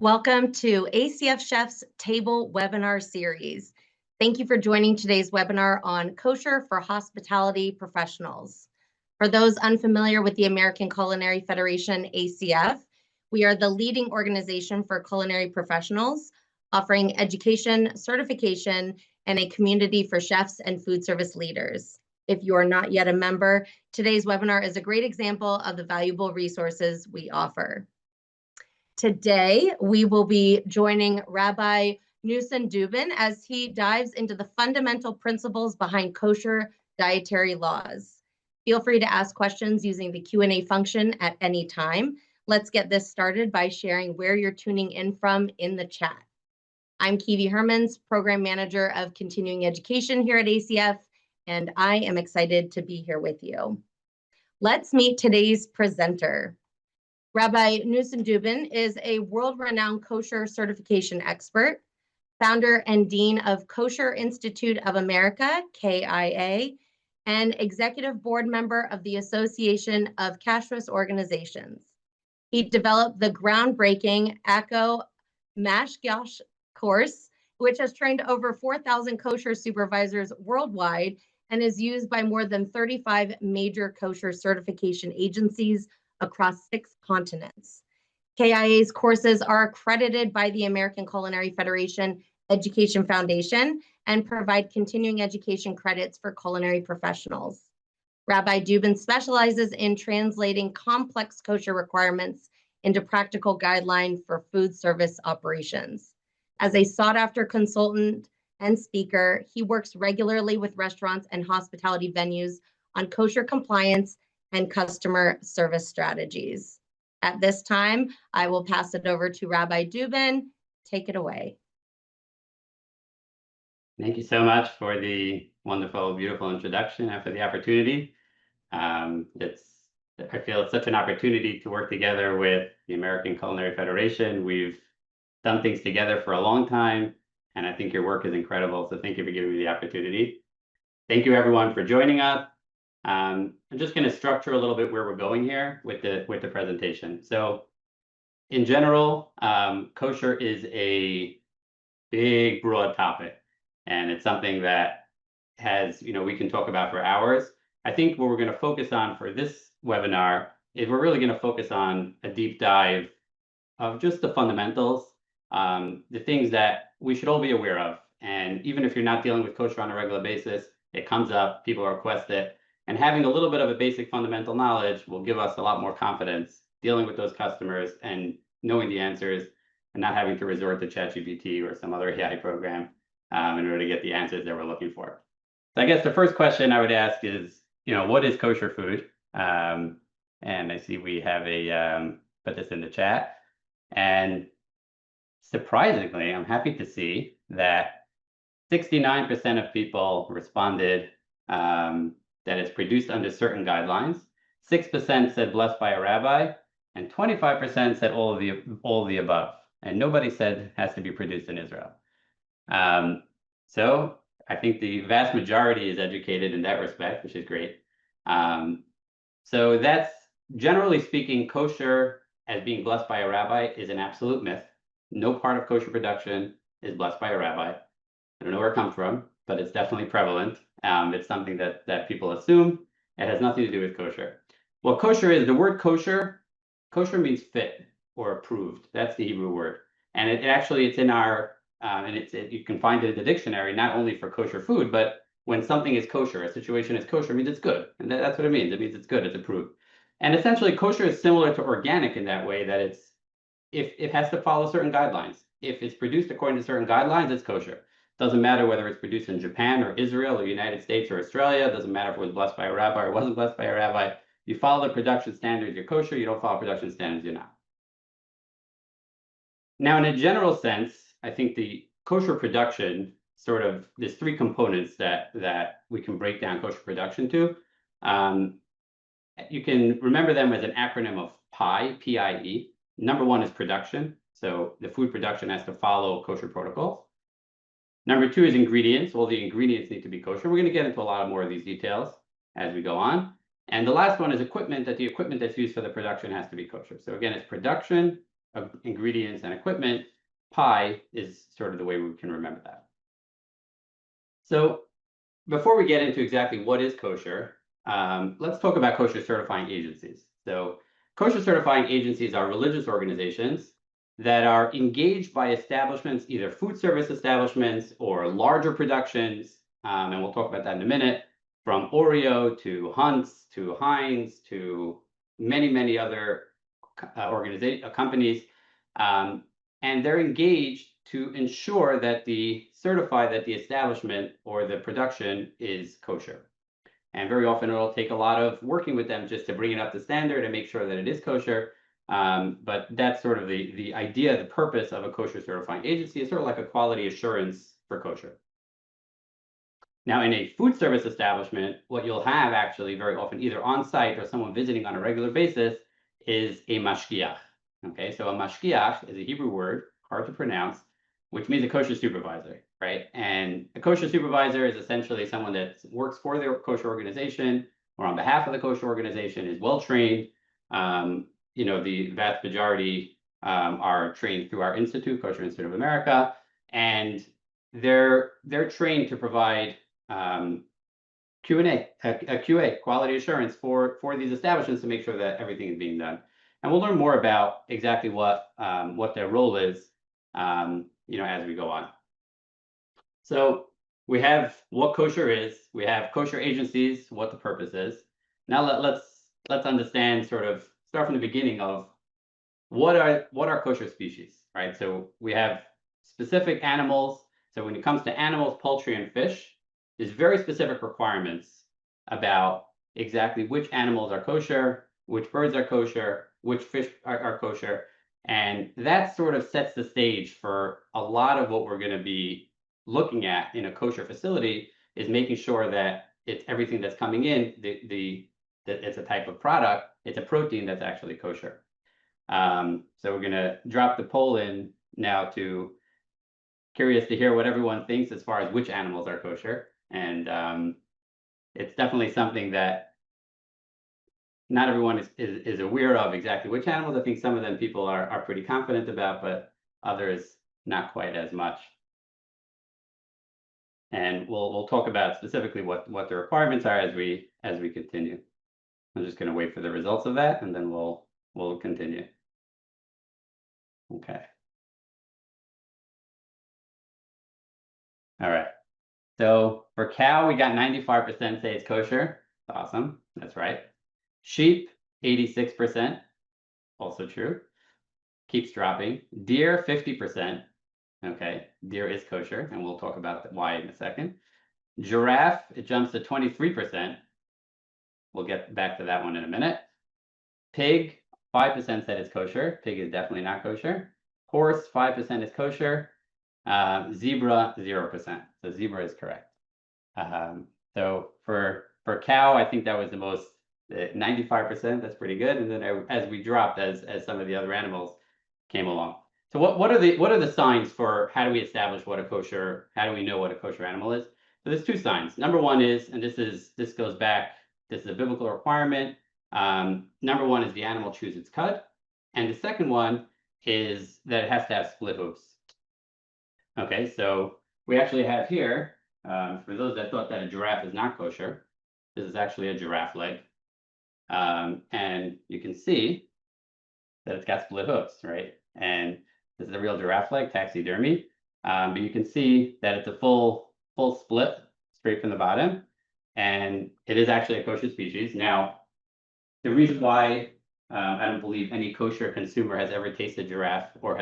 Welcome to ACF Chef's Table webinar series. Thank you for joining today's webinar on Kosher for Hospitality Professionals. For those unfamiliar with the American Culinary Federation, ACF, we are the leading organization for culinary professionals, offering education, certification, and a community for chefs and food service leaders. If you are not yet a member, today's webinar is a great example of the valuable resources we offer. Today, we will be joining Rabbi Nusen Dubin as he dives into the fundamental principles behind kosher dietary laws. Feel free to ask questions using the Q&A function at any time. Let's get this started by sharing where you're tuning in from in the chat. I'm Kiwi Hermans, Program Manager of Continuing Education here at ACF, and I am excited to be here with you. Let's meet today's presenter. Rabbi Nusen Dubin is a world-renowned kosher certification expert, founder and dean of Kosher Institute of America, KIA, and executive board member of the Association of Kashrus Organizations. He developed the groundbreaking ACO Mashgiach course, which has trained over 4,000 kosher supervisors worldwide and is used by more than 35 major kosher certification agencies across 6 continents. KIA's courses are accredited by the American Culinary Federation Education Foundation and provide continuing education credits for culinary professionals. Rabbi Dubin specializes in translating complex kosher requirements into practical guidelines for food service operations. As a sought-after consultant and speaker, he works regularly with restaurants and hospitality venues on kosher compliance and customer service strategies. At this time, I will pass it over to Rabbi Dubin. Take it away. Thank you so much for the wonderful, beautiful introduction and for the opportunity. I feel it's such an opportunity to work together with the American Culinary Federation. We've done things together for a long time, and I think your work is incredible. So thank you for giving me the opportunity. Thank you everyone for joining us. I'm just going to structure a little bit where we're going here with the presentation. So in general, kosher is a big, broad topic, and it's something that has, we can talk about for hours. I think what we're going to focus on for this webinar is we're really going to focus on a deep dive of just the fundamentals, the things that we should all be aware of. And even if you're not dealing with kosher on a regular basis, it comes up, people request it. And having a little bit of a basic fundamental knowledge will give us a lot more confidence dealing with those customers and knowing the answers and not having to resort to ChatGPT or some other AI program in order to get the answers that we're looking for. So I guess the first question I would ask is, what is kosher food? And I see we have put this in the chat. And surprisingly, I'm happy to see that 69% of people responded that it's produced under certain guidelines. 6% said blessed by a rabbi, and 25% said all of the above. And nobody said has to be produced in Israel. So I think the vast majority is educated in that respect, which is great. So that's, generally speaking, kosher as being blessed by a rabbi is an absolute myth. No part of kosher production is blessed by a rabbi. I don't know where it comes from, but it's definitely prevalent. It's something that people assume. It has nothing to do with kosher. Well, kosher is, the word kosher means fit or approved. That's the Hebrew word. And it's in our, you can find it in the dictionary, not only for kosher food, but when something is kosher, a situation is kosher, it means it's good. And that's what it means. It means it's good, it's approved. And essentially, kosher is similar to organic in that way, that if it has to follow certain guidelines. If it's produced according to certain guidelines, it's kosher. Doesn't matter whether it's produced in Japan or Israel or United States or Australia. Doesn't matter if it was blessed by a rabbi or wasn't blessed by a rabbi. You follow the production standards, you're kosher. You don't follow production standards, you're not. Now, in a general sense, I think the kosher production there's 3 components that we can break down kosher production to. You can remember them as an acronym of PIE, P-I-E. Number 1 is production. So the food production has to follow kosher protocols. Number 2 is ingredients. All the ingredients need to be kosher. We're going to get into a lot more of these details as we go on. And the last one is equipment, that the equipment that's used for the production has to be kosher. So again, it's production, ingredients and equipment, pi is sort of the way we can remember that. So before we get into exactly what is kosher, let's talk about kosher certifying agencies. So kosher certifying agencies are religious organizations that are engaged by establishments, either food service establishments or larger productions, and we'll talk about that in a minute, from Oreo to Hunt's to Heinz to many, many other companies, and they're engaged to ensure that certify that the establishment or the production is kosher. And very often it'll take a lot of working with them just to bring it up to standard and make sure that it is kosher. But that's sort of the idea, the purpose of a kosher certifying agency is sort of like a quality assurance for kosher. Now, in a food service establishment, what you'll have actually very often, either on site or someone visiting on a regular basis, is a mashgiach. Okay, so a mashgiach is a Hebrew word, hard to pronounce, which means a kosher supervisor, right? And a kosher supervisor is essentially someone that works for the kosher organization or on behalf of the kosher organization, is well trained. The vast majority are trained through our institute, Kosher Institute of America, and they're trained to provide Q&A, a QA, quality assurance for these establishments to make sure that everything is being done. And we'll learn more about exactly what their role is, as we go on. So we have what kosher is. We have kosher agencies, what the purpose is. Now let's understand, sort of start from the beginning of what are kosher species, right? So we have specific animals. So when it comes to animals, poultry, and fish, there's very specific requirements about exactly which animals are kosher, which birds are kosher, which fish are kosher. And that sort of sets the stage for a lot of what we're going to be looking at in a kosher facility, is making sure that it's everything that's coming in, that it's a type of product, it's a protein that's actually kosher. So we're going to drop the poll in now to curious to hear what everyone thinks as far as which animals are kosher. And it's definitely something that not everyone is aware of exactly which animals. I think some of them people are pretty confident about, but others not quite as much. And we'll talk about specifically what the requirements are as we continue. I'm just going to wait for the results of that, and then we'll continue. Okay. All right. So for cow, we got 95% say it's kosher. Awesome. That's right. Sheep, 86%. Also true. Keeps dropping. Deer, 50%. Okay. Deer is kosher, and we'll talk about why in a second. Giraffe, it jumps to 23%. We'll get back to that one in a minute. Pig, 5% said it's kosher. Pig is definitely not kosher. Horse, 5% is kosher. Zebra, 0%. So zebra is correct. So for cow, I think that was the most, 95%. That's pretty good. And then as we dropped, as some of the other animals came along. So what are the signs for how do we establish what a kosher? How do we know what a kosher animal is? So there's two signs. Number one is, and this goes back. This is a biblical requirement. Number one is the animal chews its cud, and the second one is that it has to have split hooves. Okay, so we actually have here, for those that thought that a giraffe is not kosher, this is actually a giraffe leg. And you can see that it's got split hooves, right? And this is a real giraffe leg, taxidermy. But you can see that it's a full split straight from the bottom. And it is actually a kosher species. Now, the reason why I don't believe any kosher consumer has ever tasted giraffe or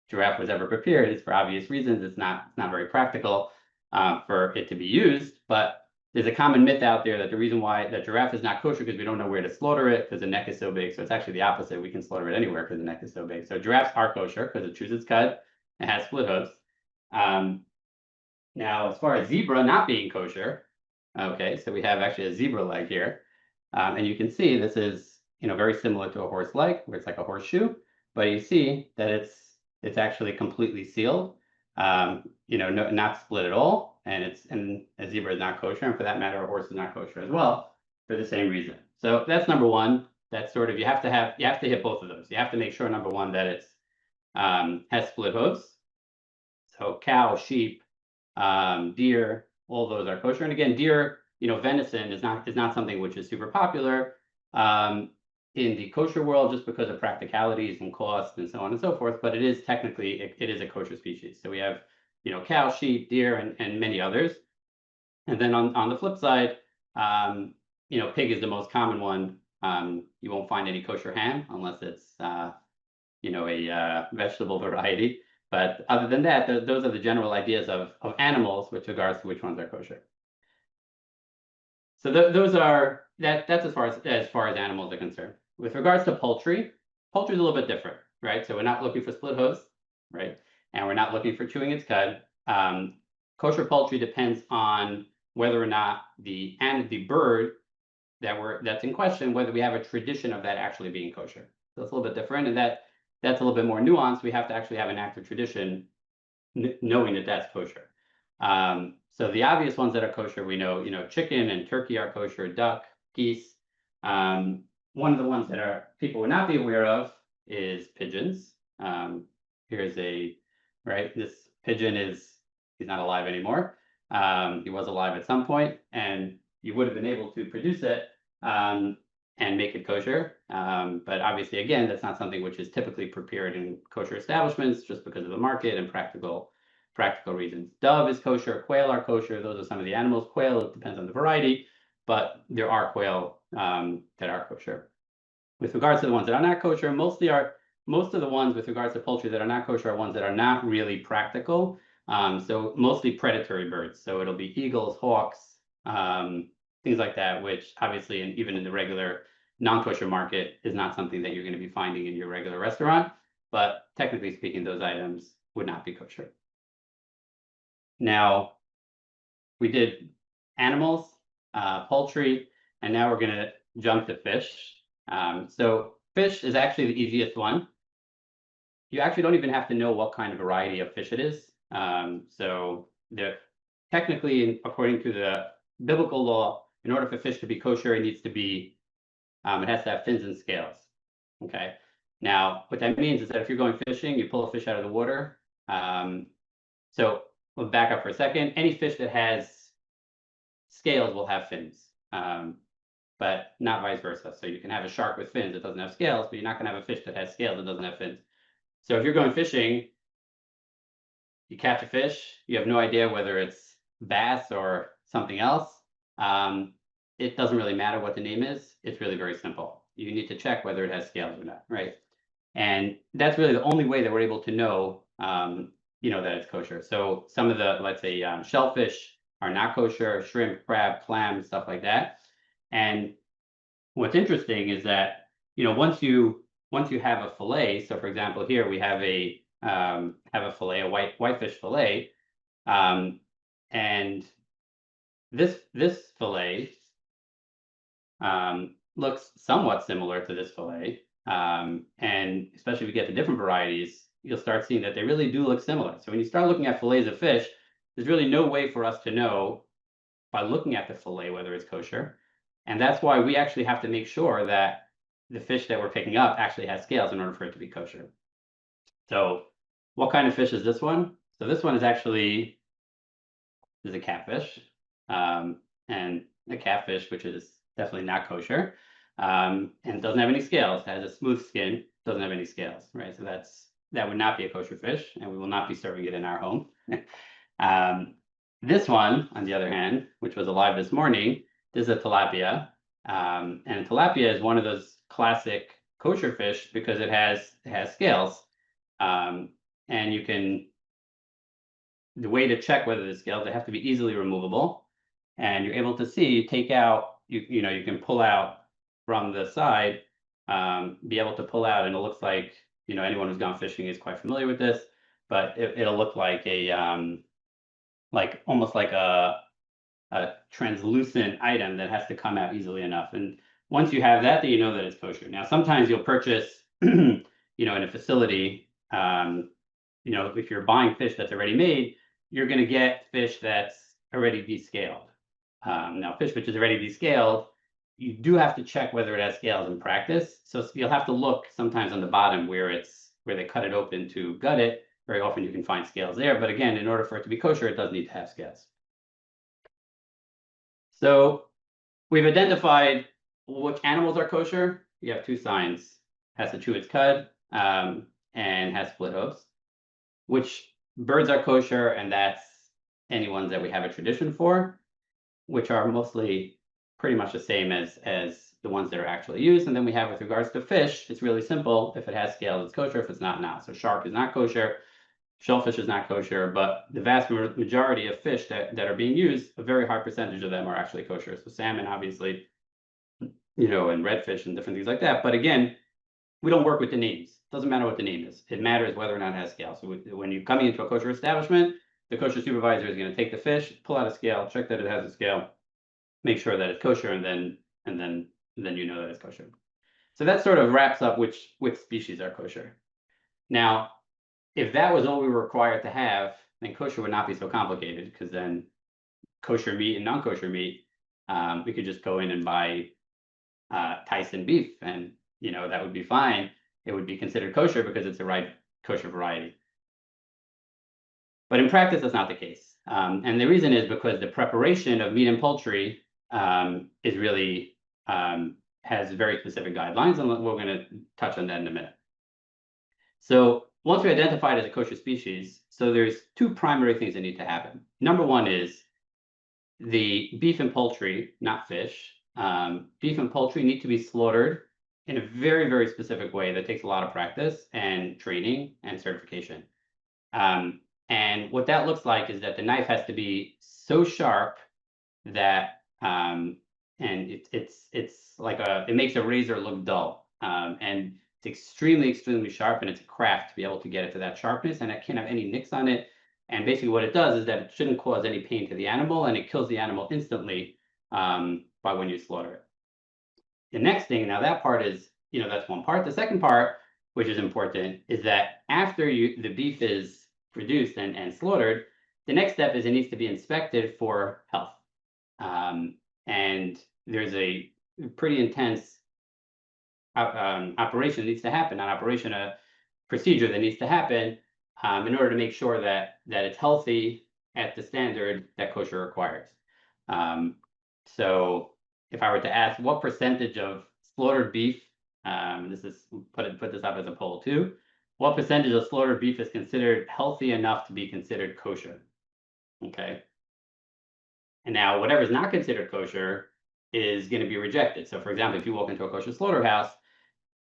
giraffe was ever prepared is for obvious reasons. It's not very practical for it to be used. But there's a common myth out there that the reason why that giraffe is not kosher because we don't know where to slaughter it because the neck is so big. So it's actually the opposite. We can slaughter it anywhere because the neck is so big. So giraffes are kosher because it chews its cud. It has split hooves. Now, as far as zebra not being kosher, okay, so we have actually a zebra leg here. And you can see this is, very similar to a horse leg, where it's like a horseshoe, but you see that it's actually completely sealed, not split at all, and a zebra is not kosher, and for that matter, a horse is not kosher as well, for the same reason. So that's number one. That's sort of you have to hit both of those. You have to make sure number one that has split hooves. So cow, sheep, deer, all those are kosher. And again, deer, venison is not something which is super popular in the kosher world, just because of practicalities and cost and so on and so forth. But it is technically it is a kosher species. So we have cow, sheep, deer, and many others. And then on the flip side, pig is the most common one. You won't find any kosher ham unless it's a vegetable variety. But other than that, those are the general ideas of animals with regards to which ones are kosher. So those are that's as far as animals are concerned. With regards to poultry is a little bit different, right? So we're not looking for split hooves, right? And we're not looking for chewing its cud. Kosher poultry depends on whether or not the bird that's in question, whether we have a tradition of that actually being kosher. So it's a little bit different, and that's a little bit more nuanced. We have to actually have an active tradition, knowing that that's kosher. So the obvious ones that are kosher, we know, chicken and turkey are kosher, duck, geese. One of the ones that people would not be aware of is pigeons. Here's this pigeon he's not alive anymore. He was alive at some point, and you would have been able to produce it and make it kosher. But obviously, again, that's not something which is typically prepared in kosher establishments, just because of the market and practical reasons. Dove is kosher, quail are kosher. Those are some of the animals. Quail, it depends on the variety, but there are quail that are kosher. With regards to the ones that are not kosher, most of the ones with regards to poultry that are not kosher are ones that are not really practical. So mostly predatory birds. So it'll be eagles, hawks, things like that, which obviously, and even in the regular non-kosher market, is not something that you're going to be finding in your regular restaurant. But technically speaking, those items would not be kosher. Now, we did animals, poultry, and now we're going to jump to fish. So fish is actually the easiest one. You actually don't even have to know what kind of variety of fish it is. So technically, according to the biblical law, in order for fish to be kosher, it has to have fins and scales. Okay. Now, what that means is that if you're going fishing, you pull a fish out of the water. So we'll back up for a second. Any fish that has scales will have fins, but not vice versa. So you can have a shark with fins that doesn't have scales, but you're not going to have a fish that has scales that doesn't have fins. So if you're going fishing, you catch a fish, you have no idea whether it's bass or something else. It doesn't really matter what the name is. It's really very simple. You need to check whether it has scales or not, right? And that's really the only way that we're able to know, that it's kosher. So some of the, let's say, shellfish are not kosher, shrimp, crab, clam, stuff like that. And what's interesting is that, once you have a fillet, so for example, here we have a fillet, a whitefish fillet, and this fillet looks somewhat similar to this fillet, and especially if you get the different varieties, you'll start seeing that they really do look similar. So when you start looking at fillets of fish, there's really no way for us to know by looking at the fillet whether it's kosher, and that's why we actually have to make sure that the fish that we're picking up actually has scales in order for it to be kosher. So what kind of fish is this one? So this one is a catfish, and a catfish, which is definitely not kosher, and doesn't have any scales. It has a smooth skin, doesn't have any scales, right? So that would not be a kosher fish, and we will not be serving it in our home. This one, on the other hand, which was alive this morning, this is a tilapia, and tilapia is one of those classic kosher fish because it has scales, and the way to check whether the scales, they have to be easily removable, and you're able to see, take out, you can pull out from the side, be able to pull out, and it looks like, anyone who's gone fishing is quite familiar with this, but it'll look like almost like a translucent item that has to come out easily enough. And once you have that, then you know that it's kosher. Now, sometimes you'll purchase, in a facility, if you're buying fish that's already made, you're going to get fish that's already descaled. Now, fish which is already descaled, you do have to check whether it has scales in practice. So you'll have to look sometimes on the bottom where it's where they cut it open to gut it, very often you can find scales there. But again, in order for it to be kosher, it does need to have scales. So we've identified which animals are kosher. You have two signs: has to chew its cud, and has split hooves. Which birds are kosher, and that's any ones that we have a tradition for, which are mostly pretty much the same as the ones that are actually used. And then we have, with regards to fish, it's really simple. If it has scales, it's kosher. If it's not, not. So shark is not kosher. Shellfish is not kosher, but the vast majority of fish that are being used, a very high percentage of them are actually kosher. So salmon, obviously, and redfish and different things like that. But again, we don't work with the names. Doesn't matter what the name is. It matters whether or not it has scale. So when you're coming into a kosher establishment, the kosher supervisor is going to take the fish, pull out a scale, check that it has a scale, make sure that it's kosher, and then you know that it's kosher. So that sort of wraps up which species are kosher. Now, if that was all we were required to have, then kosher would not be so complicated, because then kosher meat and non-kosher meat, we could just go in and buy Tyson beef, and that would be fine. It would be considered kosher because it's the right kosher variety. But in practice, that's not the case. And the reason is because the preparation of meat and poultry is really has very specific guidelines, and we're going to touch on that in a minute. So once we identify it as a kosher species, so there's two primary things that need to happen. Number one is the beef and poultry, not fish. Beef and poultry need to be slaughtered in a very, very specific way that takes a lot of practice and training and certification. And what that looks like is that the knife has to be so sharp that and it's like it makes a razor look dull. And it's extremely, extremely sharp, and it's a craft to be able to get it to that sharpness, and it can't have any nicks on it. And basically what it does is that it shouldn't cause any pain to the animal, and it kills the animal instantly by when you slaughter it. The next thing, now that part is, that's one part. The second part, which is important, is that after the beef is produced and slaughtered, the next step is it needs to be inspected for health. And there's a pretty intense operation that needs to happen, not operation, a procedure that needs to happen in order to make sure that it's healthy at the standard that kosher requires. So if I were to ask what percentage of slaughtered beef, this is put this up as a poll too, what percentage of slaughtered beef is considered healthy enough to be considered kosher? Okay. And now whatever is not considered kosher is going to be rejected. So for example, if you walk into a kosher slaughterhouse,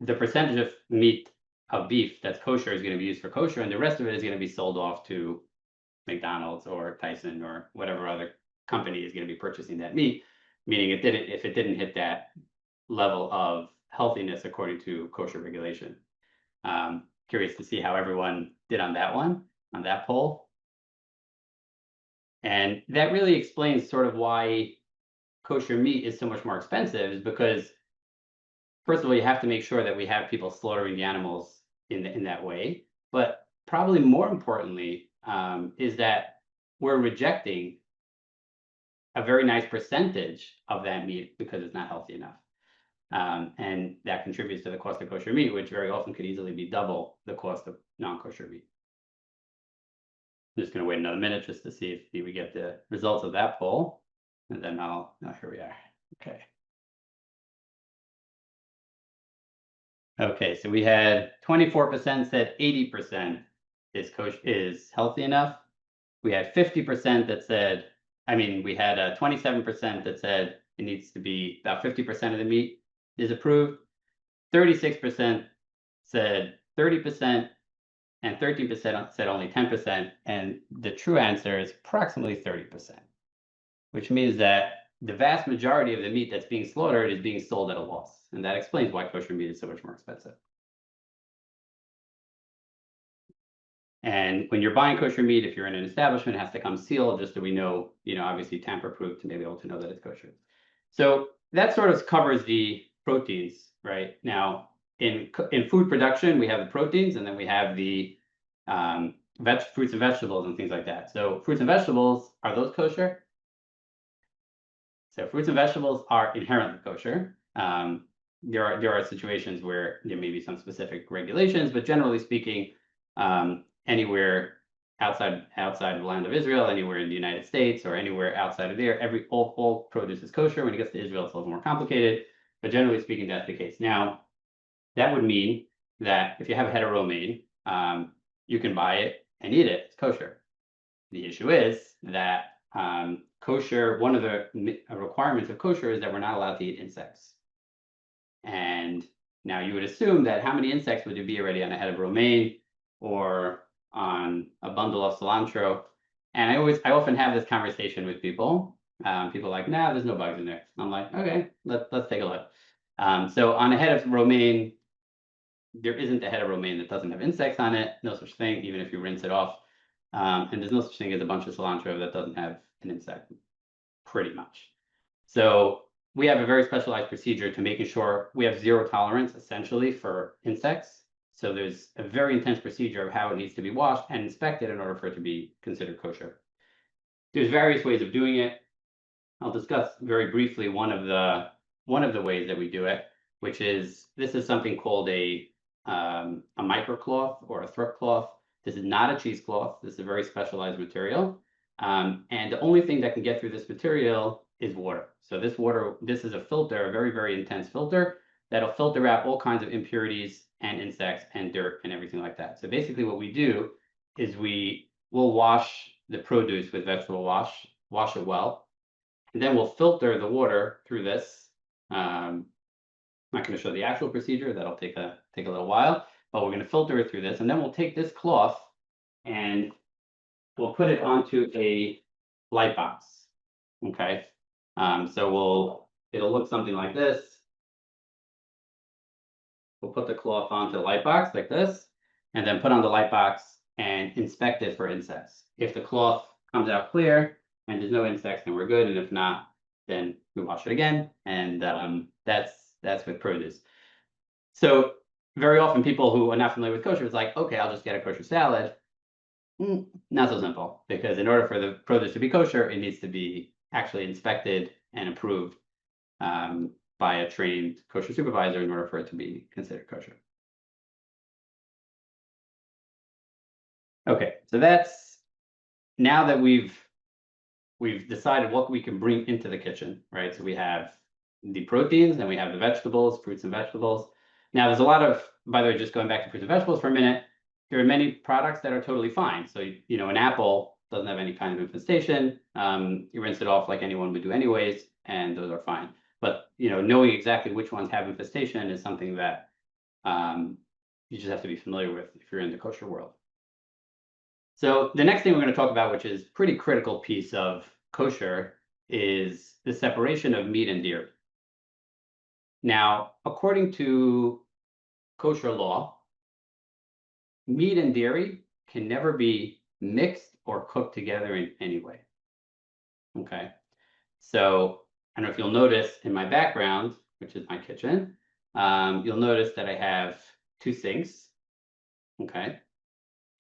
the percentage of meat of beef that's kosher is going to be used for kosher, and the rest of it is going to be sold off to McDonald's or Tyson or whatever other company is going to be purchasing that meat, meaning if it didn't hit that level of healthiness according to kosher regulation. Curious to see how everyone did on that poll. And that really explains sort of why kosher meat is so much more expensive, is because, first of all, you have to make sure that we have people slaughtering the animals in that way. But probably more importantly, is that we're rejecting a very nice percentage of that meat because it's not healthy enough. And that contributes to the cost of kosher meat, which very often could easily be double the cost of non-kosher meat. I'm just going to wait another minute just to see if we get the results of that poll, and then here we are. Okay. Okay, so we had 24% said 80% is healthy enough. We had 50% that said, we had 27% that said it needs to be about 50% of the meat is approved. 36% said 30%, and 13% said only 10%. And the true answer is approximately 30%, which means that the vast majority of the meat that's being slaughtered is being sold at a loss. And that explains why kosher meat is so much more expensive. And when you're buying kosher meat, if you're in an establishment, it has to come sealed, just so we know, obviously tamper-proof, to be able to know that it's kosher. So that sort of covers the proteins, right? Now, in food production, we have the proteins, and then we have the fruits and vegetables and things like that. So fruits and vegetables, are those kosher? So fruits and vegetables are inherently kosher. there are situations where there may be some specific regulations, but generally speaking, anywhere outside of the land of Israel, anywhere in the United States or anywhere outside of there, all produce is kosher. When it gets to Israel, it's a little more complicated, but generally speaking, that's the case. Now, that would mean that if you have a head of romaine, you can buy it and eat it. It's kosher. The issue is that kosher, one of the requirements of kosher is that we're not allowed to eat insects. And now you would assume that how many insects would there be already on a head of romaine or on a bundle of cilantro? And I often have this conversation with people. People are like, nah, there's no bugs in there. I'm like, okay, let's take a look. So on a head of romaine, there isn't a head of romaine that doesn't have insects on it. No such thing, even if you rinse it off. And there's no such thing as a bunch of cilantro that doesn't have an insect, pretty much. So we have a very specialized procedure to making sure we have zero tolerance, essentially, for insects. So there's a very intense procedure of how it needs to be washed and inspected in order for it to be considered kosher. There's various ways of doing it. I'll discuss very briefly one of the ways that we do it, which is this is something called a microcloth or a throat cloth. This is not a cheesecloth. This is a very specialized material. And the only thing that can get through this material is water. So this is a filter, a very, very intense filter that'll filter out all kinds of impurities and insects and dirt and everything like that. So basically what we do is we'll wash the produce with vegetable wash it well, and then we'll filter the water through this. I'm not going to show the actual procedure. That'll take a little while, but we're going to filter it through this, and then we'll take this cloth and we'll put it onto a light box. Okay, so it'll look something like this. We'll put the cloth onto the light box like this, and then put on the light box and inspect it for insects. If the cloth comes out clear and there's no insects, then we're good, and if not, then we wash it again, and that's with produce. So very often people who are not familiar with kosher is like, okay, I'll just get a kosher salad. Not so simple, because in order for the produce to be kosher, it needs to be actually inspected and approved by a trained kosher supervisor in order for it to be considered kosher. Okay, so that's now that we've decided what we can bring into the kitchen, right? So we have the proteins and we have the vegetables, fruits and vegetables. Now there's a lot of, by the way, just going back to fruits and vegetables for a minute, there are many products that are totally fine. So, you know, an apple doesn't have any kind of infestation. You rinse it off like anyone would do anyways, and those are fine. But, you know, knowing exactly which ones have infestation is something that you just have to be familiar with if you're in the kosher world. So the next thing we're going to talk about, which is a pretty critical piece of kosher, is the separation of meat and dairy. Now, according to kosher law, meat and dairy can never be mixed or cooked together in any way. Okay, so I don't know if you'll notice in my background, which is my kitchen, you'll notice that I have two sinks. Okay,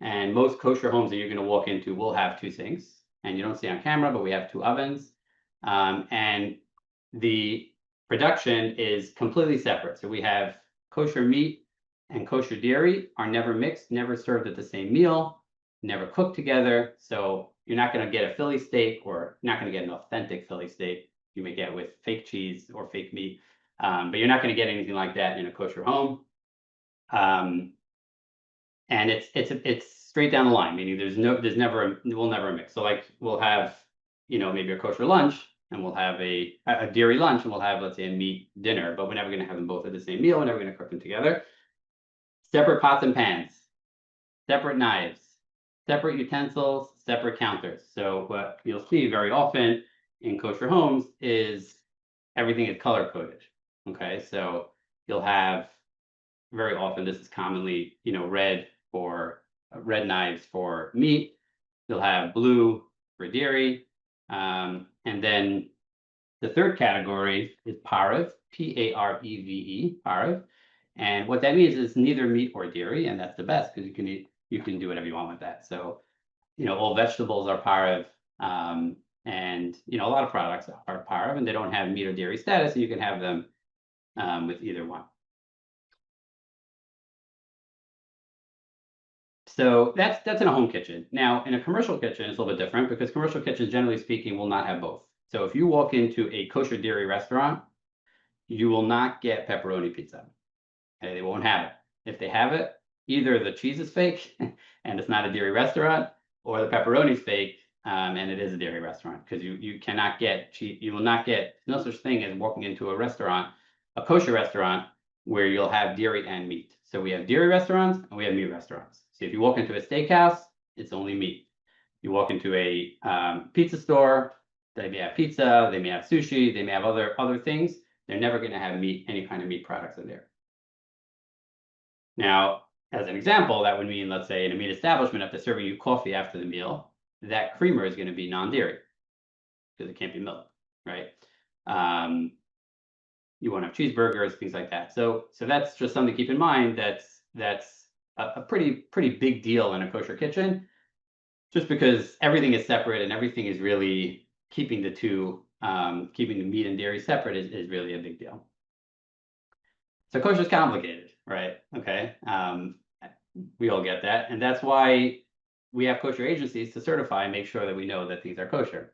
and most kosher homes that you're going to walk into will have two sinks, and you don't see on camera, but we have two ovens, and the production is completely separate. So we have kosher meat and kosher dairy are never mixed, never served at the same meal, never cooked together. So you're not going to get a Philly steak, or you're not going to get an authentic Philly steak. You may get with fake cheese or fake meat, but you're not going to get anything like that in a kosher home. And it's straight down the line, meaning we'll never mix. So like we'll have, you know, maybe a kosher lunch, and we'll have a dairy lunch, and we'll have, let's say, a meat dinner, but we're never going to have them both at the same meal. We're never going to cook them together. Separate pots and pans, separate knives, separate utensils, separate counters. So what you'll see very often in kosher homes is everything is color coded. Okay, so you'll have very often, this is commonly, you know, red knives for meat. You'll have blue for dairy, and then the third category is parev, P-A-R-E-V-E, parev. And what that means is neither meat or dairy, and that's the best because you can do whatever you want with that. So, you know, all vegetables are parev, and you know, a lot of products are parev, and they don't have meat or dairy status, and you can have them with either one. So that's in a home kitchen. Now, in a commercial kitchen, it's a little bit different because commercial kitchens, generally speaking, will not have both. So if you walk into a kosher dairy restaurant, you will not get pepperoni pizza. Okay, they won't have it. If they have it, either the cheese is fake and it's not a dairy restaurant, or the pepperoni is fake and it is a dairy restaurant, because you cannot get cheese. You will not get, no such thing as walking into a restaurant, a kosher restaurant, where you'll have dairy and meat. So we have dairy restaurants and we have meat restaurants. So if you walk into a steakhouse, it's only meat. You walk into a pizza store, they may have pizza, they may have sushi, they may have other things. They're never going to have meat, any kind of meat products in there. Now, as an example, that would mean, let's say, in a meat establishment, if they're serving you coffee after the meal, that creamer is going to be non-dairy because it can't be milk, right? You won't have cheeseburgers, things like that. So that's just something to keep in mind. That's a pretty big deal in a kosher kitchen, just because everything is separate and everything is really keeping the two, keeping the meat and dairy separate is really a big deal. So kosher is complicated, right? Okay, we all get that, and that's why we have kosher agencies to certify and make sure that we know that things are kosher.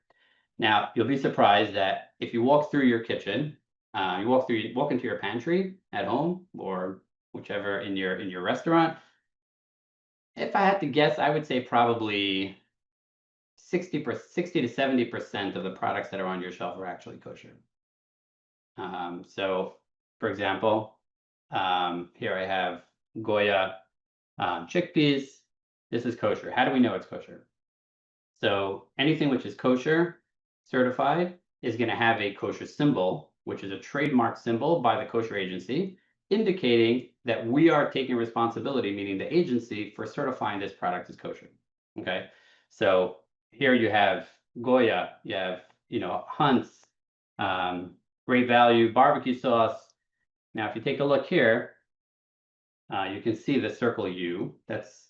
Now, you'll be surprised that if you walk through your kitchen, you walk into your pantry at home or whichever in your restaurant. If I had to guess, I would say probably 60 to 70% of the products that are on your shelf are actually kosher. So, for example, here I have Goya chickpeas. This is kosher. How do we know it's kosher? So anything which is kosher certified is going to have a kosher symbol, which is a trademark symbol by the kosher agency, indicating that we are taking responsibility, meaning the agency, for certifying this product as kosher. Okay, so here you have Goya, you have Hunt's, Great Value barbecue sauce. Now, if you take a look here, you can see the circle U. That's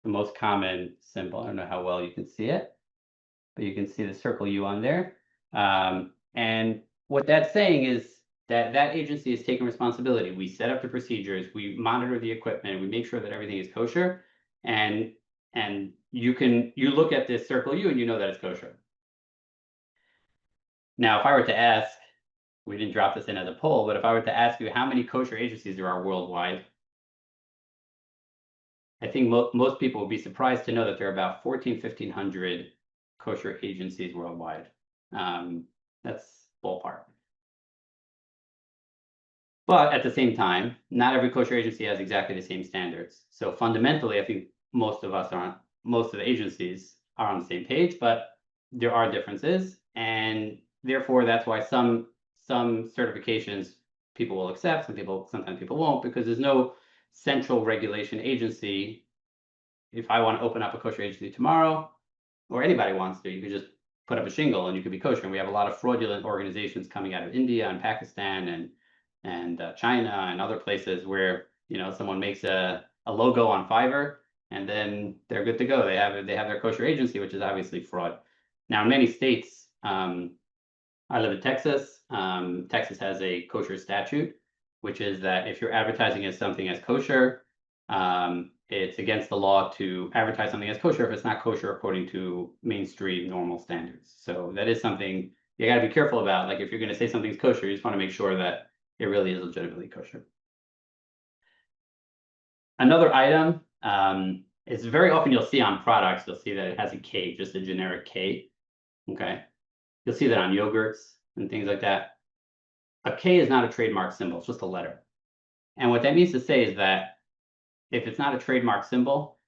the most common symbol. I don't know how well you can see it, but you can see the circle U on there. And what that's saying is that agency is taking responsibility. We set up the procedures, we monitor the equipment, we make sure that everything is kosher, and you look at this circle U and you know that it's kosher. Now, if I were to ask, we didn't drop this in as a poll, but if I were to ask you how many kosher agencies there are worldwide, I think most people would be surprised to know that there are about 1,500 kosher agencies worldwide. That's ballpark. But at the same time, not every kosher agency has exactly the same standards. So fundamentally, I think most of the agencies are on the same page, but there are differences, and therefore that's why some certifications people will accept, sometimes people won't, because there's no central regulation agency. If I want to open up a kosher agency tomorrow, or anybody wants to, you could just put up a shingle and you could be kosher. And we have a lot of fraudulent organizations coming out of India and Pakistan and China and other places where someone makes a logo on Fiverr and then they're good to go. They have their kosher agency, which is obviously fraud. Now, in many states, I live in Texas. Texas has a kosher statute, which is that if you're advertising as something as kosher, it's against the law to advertise something as kosher if it's not kosher according to mainstream normal standards. So that is something you got to be careful about. Like if you're going to say something's kosher, you just want to make sure that it really is legitimately kosher. Another item is very often you'll see on products, you'll see that it has a K, just a generic K. Okay. You'll see that on yogurts and things like that. A K is not a trademark symbol, it's just a letter. And what that means to say is that if it's not a trademark symbol,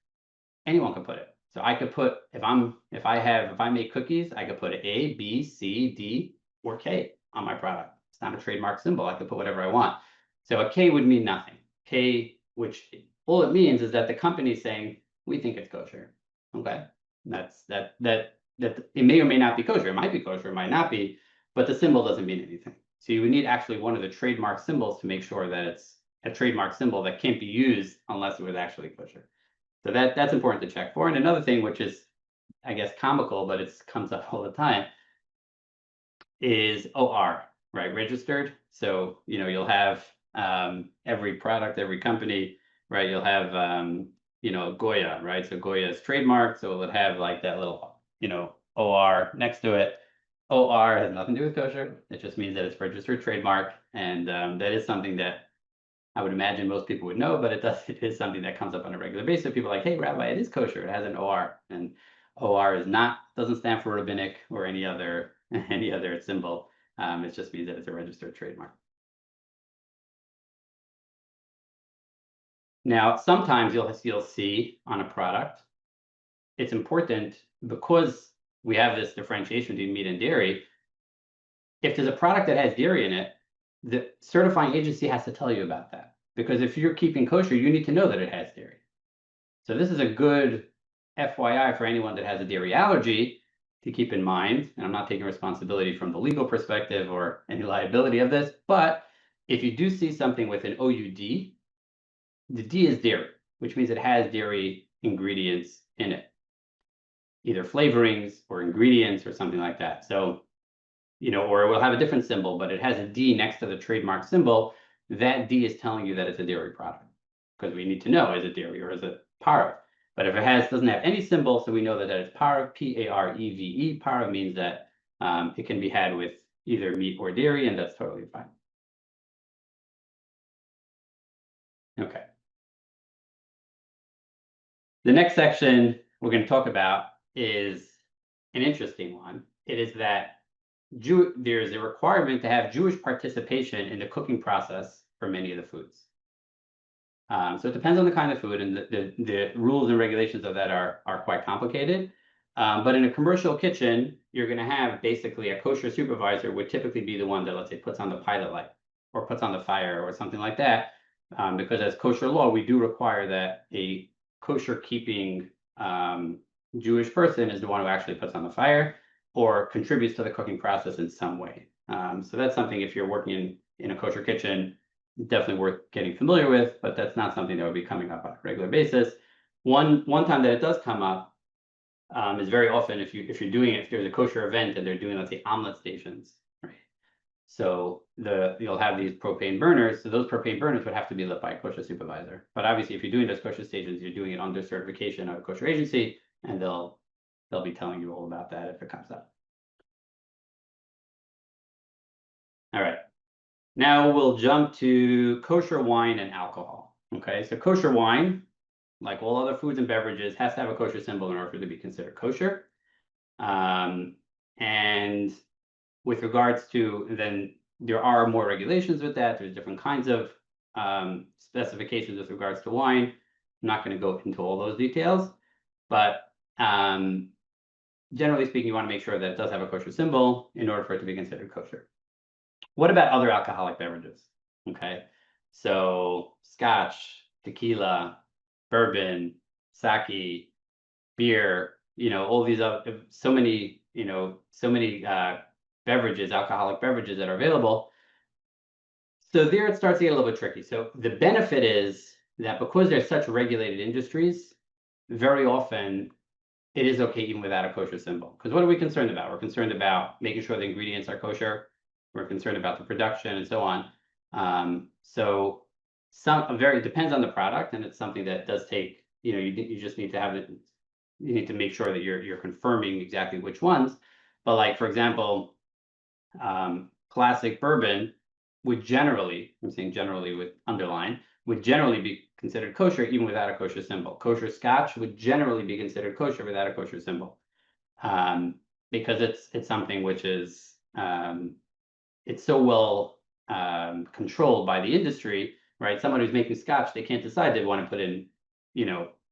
anyone can put it. So I could put, if I make cookies, I could put A, B, C, D, or K on my product. It's not a trademark symbol. I could put whatever I want. So a K would mean nothing. K, which all it means is that the company is saying, we think it's kosher. Okay. That's that it may or may not be kosher. It might be kosher, it might not be, but the symbol doesn't mean anything. So you would need actually one of the trademark symbols to make sure that it's a trademark symbol that can't be used unless it was actually kosher. So that's important to check for. And another thing, which is, I guess, comical, but it comes up all the time, is OR, right, registered. So, you'll have every product, every company, right? You'll have Goya, right? So Goya is trademarked, so it'll have like that little, OR next to it. OR has nothing to do with kosher. It just means that it's registered trademark, and that is something that I would imagine most people would know, but it is something that comes up on a regular basis. People are like, hey, Rabbi, it is kosher. It has an OR, and OR doesn't stand for rabbinic or any other symbol. It just means that it's a registered trademark. Now, sometimes you'll see on a product, it's important because we have this differentiation between meat and dairy. If there's a product that has dairy in it, the certifying agency has to tell you about that. Because if you're keeping kosher, you need to know that it has dairy. So this is a good FYI for anyone that has a dairy allergy to keep in mind. And I'm not taking responsibility from the legal perspective or any liability of this, but if you do see something with an OUD, the D is dairy, which means it has dairy ingredients in it, either flavorings or ingredients or something like that. So, or it will have a different symbol, but it has a D next to the trademark symbol. That D is telling you that it's a dairy product, because we need to know, is it dairy or is it pareve? But if it doesn't have any symbol, so we know that it's pareve, P-A-R-E-V-E. Pareve means that it can be had with either meat or dairy, and that's totally fine. Okay. The next section we're going to talk about is an interesting one. It is that there's a requirement to have Jewish participation in the cooking process for many of the foods. So it depends on the kind of food, and the rules and regulations of that are quite complicated. But in a commercial kitchen, you're going to have basically a kosher supervisor would typically be the one that, let's say, puts on the pilot light or puts on the fire or something like that. Because as kosher law, we do require that a kosher keeping Jewish person is the one who actually puts on the fire or contributes to the cooking process in some way. So that's something, if you're working in a kosher kitchen, definitely worth getting familiar with, but that's not something that would be coming up on a regular basis. One time that it does come up is very often if you're doing it, if there's a kosher event and they're doing, let's say, omelet stations, right? So you'll have these propane burners. So those propane burners would have to be lit by a kosher supervisor. But obviously, if you're doing those kosher stations, you're doing it under certification of a kosher agency, and they'll be telling you all about that if it comes up. All right. Now we'll jump to kosher wine and alcohol. Okay, so kosher wine, like all other foods and beverages, has to have a kosher symbol in order for it to be considered kosher. And with regards to, then there are more regulations with that. There's different kinds of specifications with regards to wine. I'm not going to go into all those details, but generally speaking, you want to make sure that it does have a kosher symbol in order for it to be considered kosher. What about other alcoholic beverages? Okay, so scotch, tequila, bourbon, sake, beer, all these other, so many beverages, alcoholic beverages that are available. So there it starts to get a little bit tricky. So the benefit is that because they're such regulated industries, very often it is okay even without a kosher symbol. Because what are we concerned about? We're concerned about making sure the ingredients are kosher. We're concerned about the production and so on. So it depends on the product, and it's something that does take, you just need to have it. You need to make sure that you're confirming exactly which ones. But like, for example, classic bourbon would generally, I'm saying generally with underline, would generally be considered kosher even without a kosher symbol. Kosher scotch would generally be considered kosher without a kosher symbol, because it's something which is it's so well controlled by the industry, right? Someone who's making scotch, they can't decide they want to put in,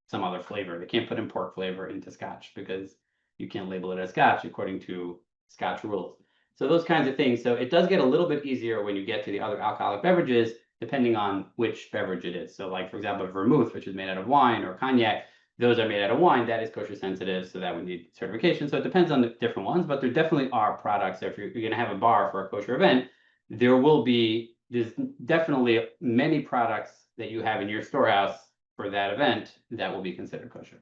some other flavor. They can't put in pork flavor into scotch because you can't label it as scotch according to scotch rules. So those kinds of things. So it does get a little bit easier when you get to the other alcoholic beverages, depending on which beverage it is. So like, for example, vermouth, which is made out of wine, or cognac, those are made out of wine. That is kosher sensitive, so that would need certification. So it depends on the different ones, but there definitely are products. If you're going to have a bar for a kosher event, there's definitely many products that you have in your storehouse for that event that will be considered kosher.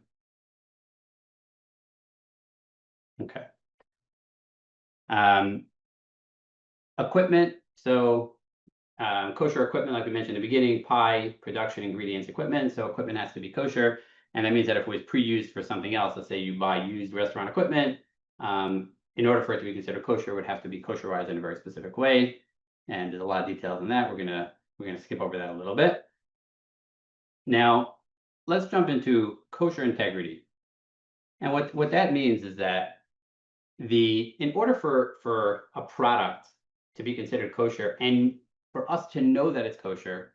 Okay. Equipment So kosher equipment, like we mentioned in the beginning, pie, production, ingredients, equipment. So equipment has to be kosher. And that means that if it was pre-used for something else, let's say you buy used restaurant equipment, in order for it to be considered kosher, it would have to be kosherized in a very specific way. And there's a lot of details in that. We're gonna skip over that a little bit. Now, let's jump into kosher integrity. And what that means is that in order for a product to be considered kosher and for us to know that it's kosher,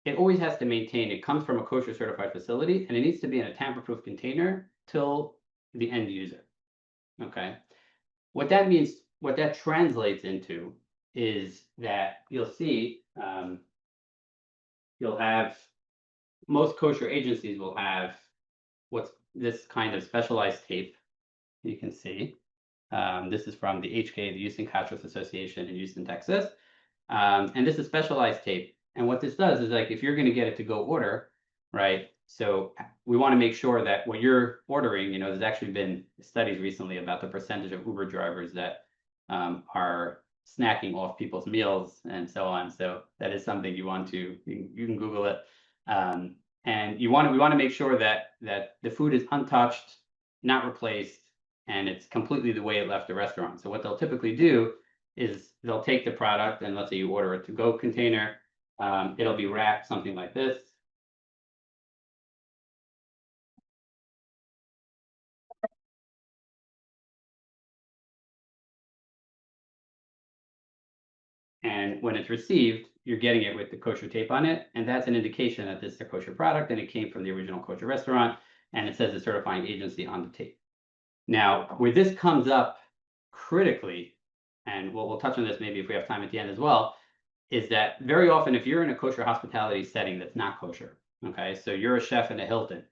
it always has to maintain, it comes from a kosher certified facility and it needs to be in a tamper-proof container till the end user. Okay. What that means, what that translates into is that you'll see, you'll have, most kosher agencies will have what's this kind of specialized tape you can see. This is from the HK, the Houston Kashrus Association in Houston, Texas. And this is specialized tape. And what this does is, like, if you're going to get it to go order, right? So we want to make sure that what you're ordering, there's actually been studies recently about the percentage of Uber drivers that are snacking off people's meals and so on. So that is something you want to, you can Google it. And we want to make sure that the food is untouched, not replaced, and it's completely the way it left the restaurant. So what they'll typically do is they'll take the product, and let's say you order a to-go container, it'll be wrapped something like this. And when it's received, you're getting it with the kosher tape on it, and that's an indication that this is a kosher product and it came from the original kosher restaurant, and it says the certifying agency on the tape. Now, where this comes up critically, and we'll touch on this maybe if we have time at the end as well, is that very often if you're in a kosher hospitality setting that's not kosher, okay, so you're a chef in a Hilton,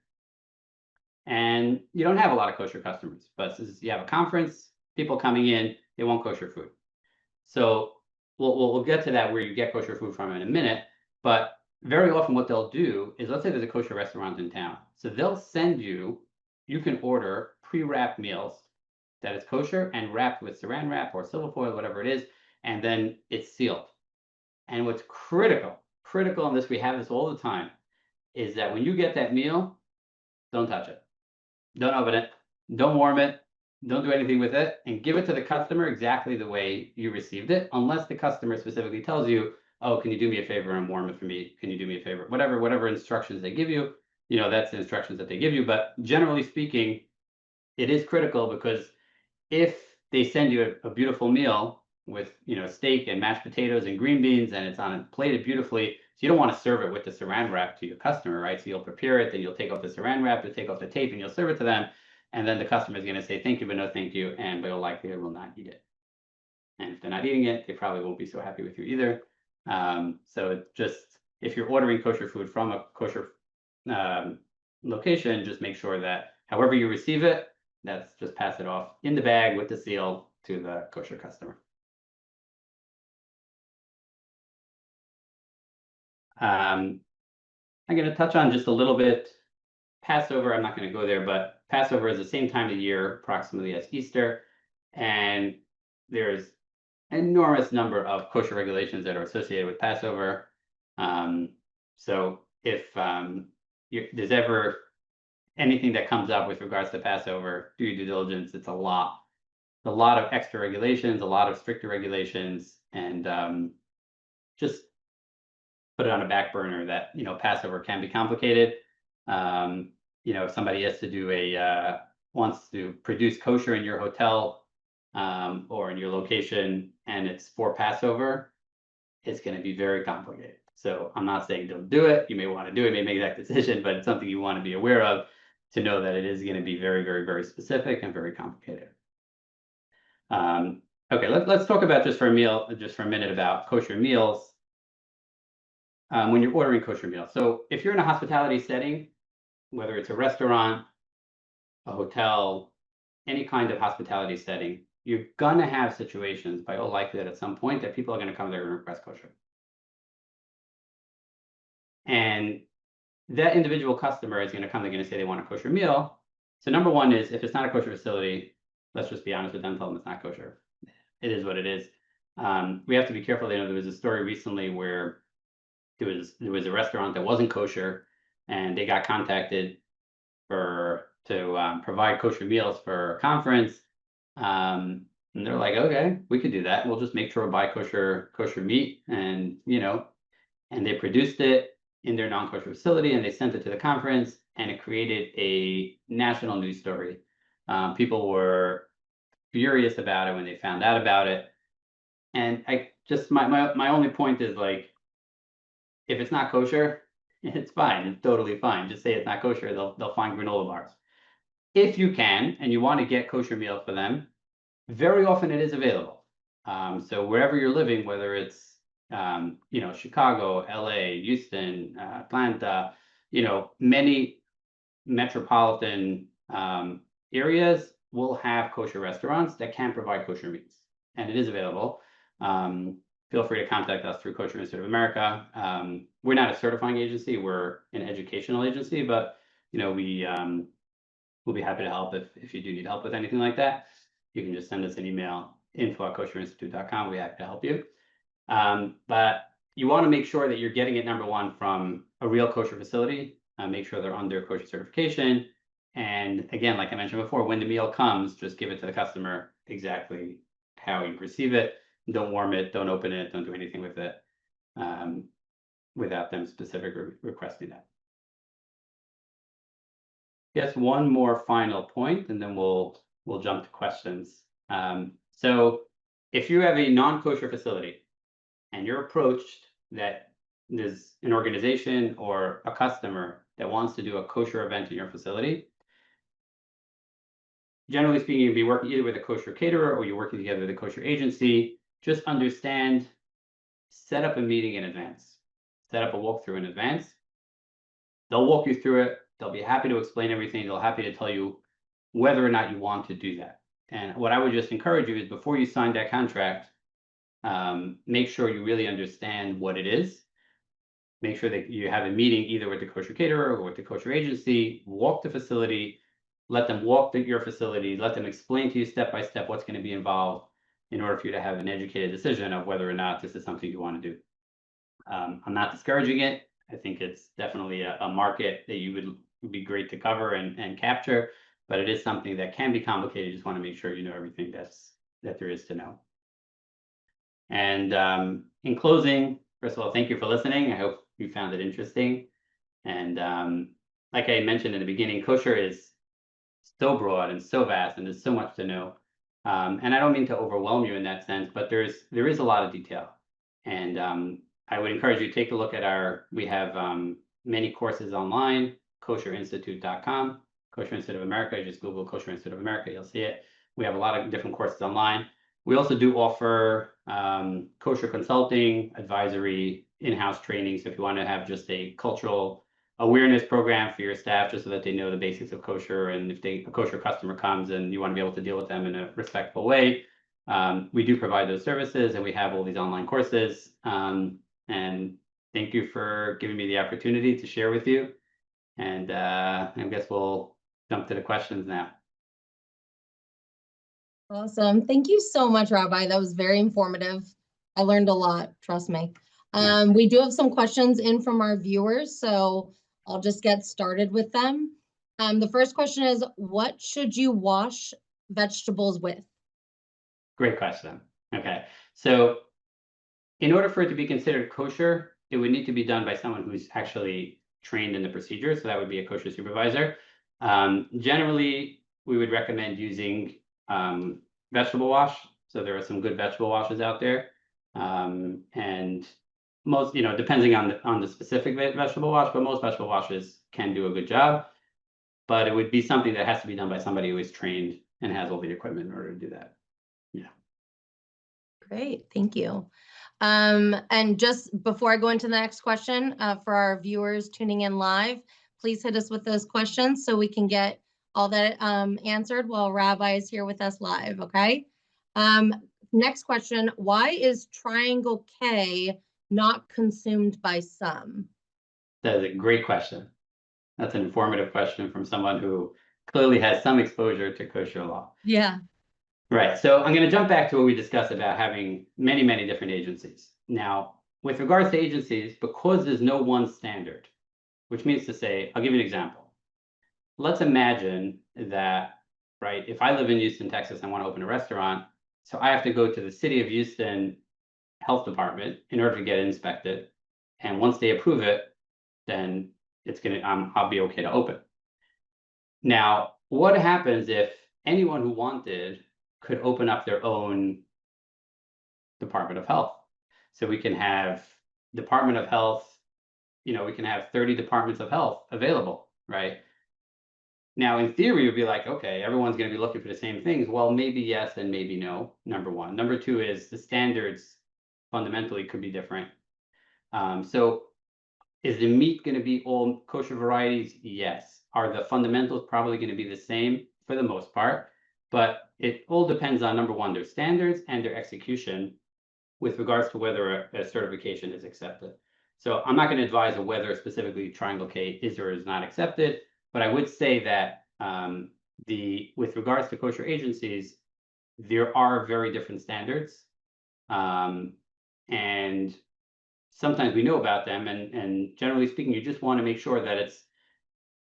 and you don't have a lot of kosher customers, but you have a conference, people coming in, they want kosher food. So we'll get to that where you get kosher food from in a minute, but very often what they'll do is, let's say there's a kosher restaurant in town, so they'll send you can order pre-wrapped meals that is kosher and wrapped with saran wrap or silver foil, whatever it is, and then it's sealed. And what's critical in this, we have this all the time, is that when you get that meal, don't touch it. Don't open it. Don't warm it. Don't do anything with it, and give it to the customer exactly the way you received it, unless the customer specifically tells you, oh, can you do me a favor and warm it for me? Can you do me a favor? Whatever instructions they give you, that's the instructions that they give you. But generally speaking, it is critical, because if they send you a beautiful meal with, steak and mashed potatoes and green beans, and it's on plated beautifully, so you don't want to serve it with the saran wrap to your customer, right? So you'll prepare it, then you'll take off the saran wrap, you'll take off the tape, and you'll serve it to them. And then the customer is going to say, thank you, but no thank you. And they'll likely will not eat it. And if they're not eating it, they probably won't be so happy with you either. So it just, if you're ordering kosher food from a kosher location, just make sure that however you receive it, just pass it off in the bag with the seal to the kosher customer. I'm going to touch on just a little bit Passover. I'm not going to go there, but Passover is the same time of year approximately as Easter, and there's an enormous number of kosher regulations that are associated with Passover. So if there's ever anything that comes up with regards to Passover, do your due diligence. It's a lot of extra regulations, a lot of stricter regulations, and just put it on a back burner that Passover can be complicated. If somebody has to do wants to produce kosher in your hotel or in your location, and it's for Passover, it's going to be very complicated. So I'm not saying don't do it. You may want to do it, may make that decision, but it's something you want to be aware of, to know that it is going to be very, very, very specific and very complicated. Okay, let's talk about just for a minute about kosher meals. When you're ordering kosher meals. So if you're in a hospitality setting, whether it's a restaurant, a hotel, any kind of hospitality setting, you're gonna have situations, by all likelihood at some point, that people are gonna come there and request kosher. And that individual customer is gonna come, they're gonna say they want a kosher meal. So number one is, if it's not a kosher facility, let's just be honest with them, tell them it's not kosher. It is what it is. We have to be careful. There was a story recently where there was a restaurant that wasn't kosher, and they got contacted to provide kosher meals for a conference. And they're like, okay, we could do that. We'll just make sure we buy kosher meat, and and they produced it in their non-kosher facility, and they sent it to the conference, and it created a national news story. People were furious about it when they found out about it. And I just my only point is, like, if it's not kosher, it's fine. It's totally fine. Just say it's not kosher. They'll find granola bars. If you can and you want to get kosher meals for them, very often it is available. So wherever you're living, whether it's Chicago, LA, Houston, Atlanta, many metropolitan areas will have kosher restaurants that can provide kosher meats, and it is available. Feel free to contact us through Kosher Institute of America. We're not a certifying agency; we're an educational agency, but we'll be happy to help if you do need help with anything like that. You can just send us an email, info@kosherinstitute.com. We're happy to help you. But you want to make sure that you're getting it, number one, from a real kosher facility. Make sure they're under kosher certification. And again, like I mentioned before, when the meal comes, just give it to the customer exactly how you receive it. Don't warm it, don't open it, don't do anything with it without them specifically requesting that. Yes, one more final point, and then we'll jump to questions. So if you have a non-kosher facility and you're approached that there's an organization or a customer that wants to do a kosher event in your facility, generally speaking, you'll be working either with a kosher caterer or you're working together with a kosher agency. Just understand, set up a meeting in advance, set up a walkthrough in advance. They'll walk you through it. They'll be happy to explain everything. They'll be happy to tell you whether or not you want to do that. And what I would just encourage you is, before you sign that contract, make sure you really understand what it is. Make sure that you have a meeting either with the kosher caterer or with the kosher agency. Walk the facility, let them walk your facility, let them explain to you step by step what's going to be involved, in order for you to have an educated decision of whether or not this is something you want to do. I'm not discouraging it. I think it's definitely a market that would be great to cover and capture, but it is something that can be complicated. You just want to make sure you know everything that there is to know. And in closing, first of all, thank you for listening. I hope you found it interesting. And like I mentioned in the beginning, kosher is so broad and so vast, and there's so much to know. And I don't mean to overwhelm you in that sense, but there is a lot of detail. And I would encourage you to take a look at we have many courses online, kosherinstitute.com, Kosher Institute of America. Just Google Kosher Institute of America, you'll see it. We have a lot of different courses online. We also do offer kosher consulting, advisory, in-house training. So if you want to have just a cultural awareness program for your staff, just so that they know the basics of kosher, and if a kosher customer comes and you want to be able to deal with them in a respectful way, we do provide those services, and we have all these online courses. And thank you for giving me the opportunity to share with you. And I guess we'll jump to the questions now. Awesome. Thank you so much, Rabbi. That was very informative. I learned a lot, trust me. We do have some questions in from our viewers, so I'll just get started with them. The first question is, what should you wash vegetables with? Great question. Okay. So in order for it to be considered kosher, it would need to be done by someone who's actually trained in the procedure. So that would be a kosher supervisor. Generally, we would recommend using vegetable wash. So there are some good vegetable washes out there. And most, depending on the specific vegetable wash, but most vegetable washes can do a good job. But it would be something that has to be done by somebody who is trained and has all the equipment in order to do that. Yeah. Great, thank you. And just before I go into the next question, for our viewers tuning in live, please hit us with those questions so we can get all that answered while Rabbi is here with us live, okay? Next question, why is triangle K not consumed by some? That is a great question. That's an informative question from someone who clearly has some exposure to kosher law. Yeah. Right. So I'm going to jump back to what we discussed about having many, many different agencies. Now, with regards to agencies, because there's no one standard, which means to say, I'll give you an example. Let's imagine that, right, if I live in Houston, Texas, and want to open a restaurant, so I have to go to the city of Houston health department in order to get it inspected. And once they approve it, then I'll be okay to open. Now, what happens if anyone who wanted could open up their own Department of Health? So we can have Department of Health, we can have 30 departments of health available, right? Now, in theory, you'd be like, okay, everyone's going to be looking for the same things. Well, maybe yes and maybe no, number one. Number two is the standards fundamentally could be different. So is the meat going to be all kosher varieties? Yes. Are the fundamentals probably going to be the same for the most part? But it all depends on, number one, their standards and their execution with regards to whether a certification is accepted. So I'm not going to advise on whether specifically Triangle K is or is not accepted, but I would say that with regards to kosher agencies, there are very different standards. And sometimes we know about them, and generally speaking, you just want to make sure that it's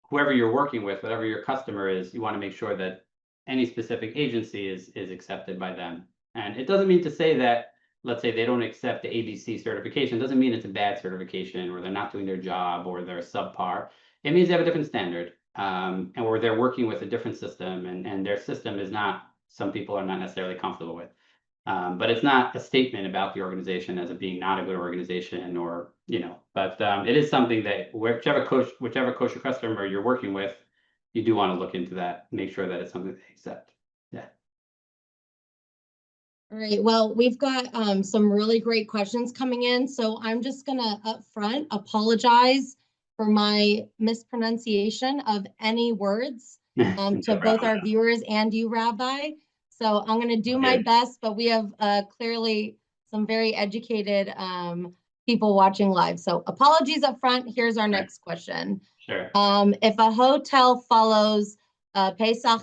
whoever you're working with, whatever your customer is, you want to make sure that any specific agency is accepted by them. And it doesn't mean to say that, let's say they don't accept the ABC certification, it doesn't mean it's a bad certification or they're not doing their job or they're subpar. It means they have a different standard, and or they're working with a different system, and their system is not, some people are not necessarily comfortable with. But it's not a statement about the organization as it being not a good organization, or, but it is something that whichever kosher customer you're working with, you do want to look into that, make sure that it's something they accept. Yeah. All right, well, we've got some really great questions coming in, so I'm just gonna upfront apologize for my mispronunciation of any words to both our viewers and you, Rabbi. So I'm gonna do my best, but we have clearly some very educated people watching live. So apologies up front. Here's our next question. Sure. If a hotel follows Pesach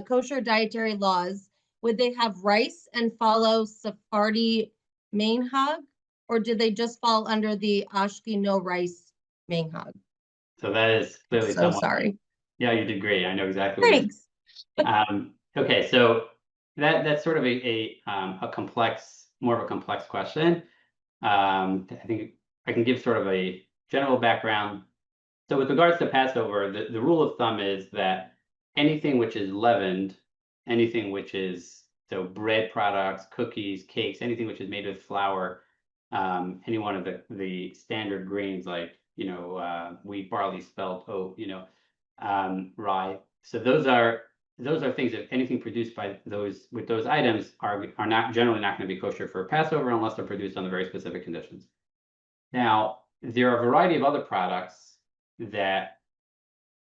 kosher dietary laws, would they have rice and follow Sephardi minhag, or do they just fall under the Ashki no rice minhag? So that is clearly So sorry. Yeah, you did great. I know exactly what Thanks. Okay, so that's sort of a complex, more of a complex question. I think I can give sort of a general background. So with regards to Passover, the rule of thumb is that anything which is leavened, anything which is, so bread products, cookies, cakes, anything which is made with flour, any one of the standard grains like, wheat, barley, spelt, oat, rye. So those are things that anything produced by with those items are not generally not going to be kosher for Passover unless they're produced under very specific conditions. Now, there are a variety of other products that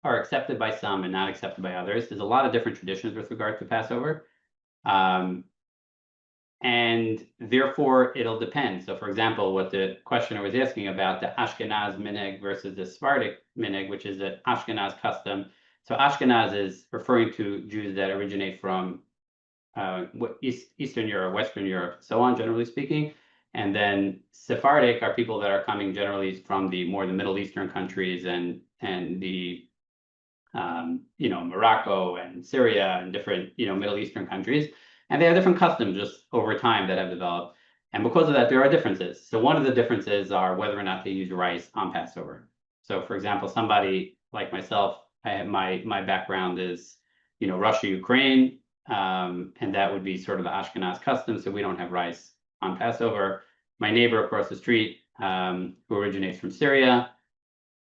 are accepted by some and not accepted by others. There's a lot of different traditions with regard to Passover. And therefore, it'll depend. So, for example, what the questioner was asking about the Ashkenaz minhag versus the Sephardic minhag, which is an Ashkenaz custom. So Ashkenaz is referring to Jews that originate from Eastern Europe, Western Europe, so on, generally speaking. And then Sephardic are people that are coming generally from the Middle Eastern countries and the Morocco and Syria and different Middle Eastern countries, and they have different customs just over time that have developed. And because of that, there are differences. So one of the differences are whether or not they use rice on Passover. So, for example, somebody like myself, my background is Russia, Ukraine, and that would be sort of the Ashkenaz custom. So we don't have rice on Passover. My neighbor across the street, who originates from Syria,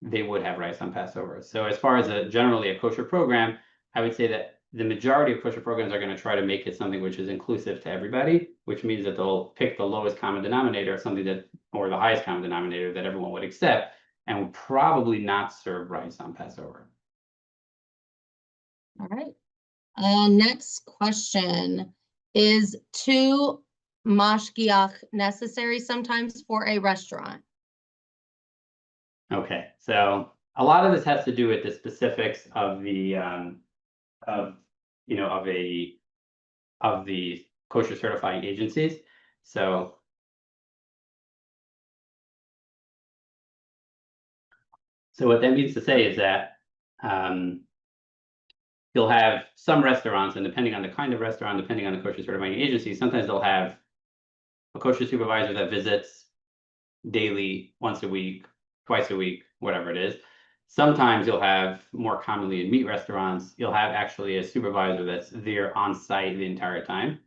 they would have rice on Passover. So as far as generally a kosher program, I would say that the majority of kosher programs are going to try to make it something which is inclusive to everybody, which means that they'll pick the lowest common denominator, or the highest common denominator that everyone would accept, and would probably not serve rice on Passover. All right. Next question. Is two mashgiach necessary sometimes for a restaurant? Okay, so a lot of this has to do with the specifics of the of a of the kosher certifying agencies. So what that means to say is that you'll have some restaurants, and depending on the kind of restaurant, depending on the kosher certifying agency, sometimes they'll have a kosher supervisor that visits daily, once a week, twice a week, whatever it is. Sometimes you'll have, more commonly in meat restaurants, you'll have actually a supervisor that's there on site the entire time.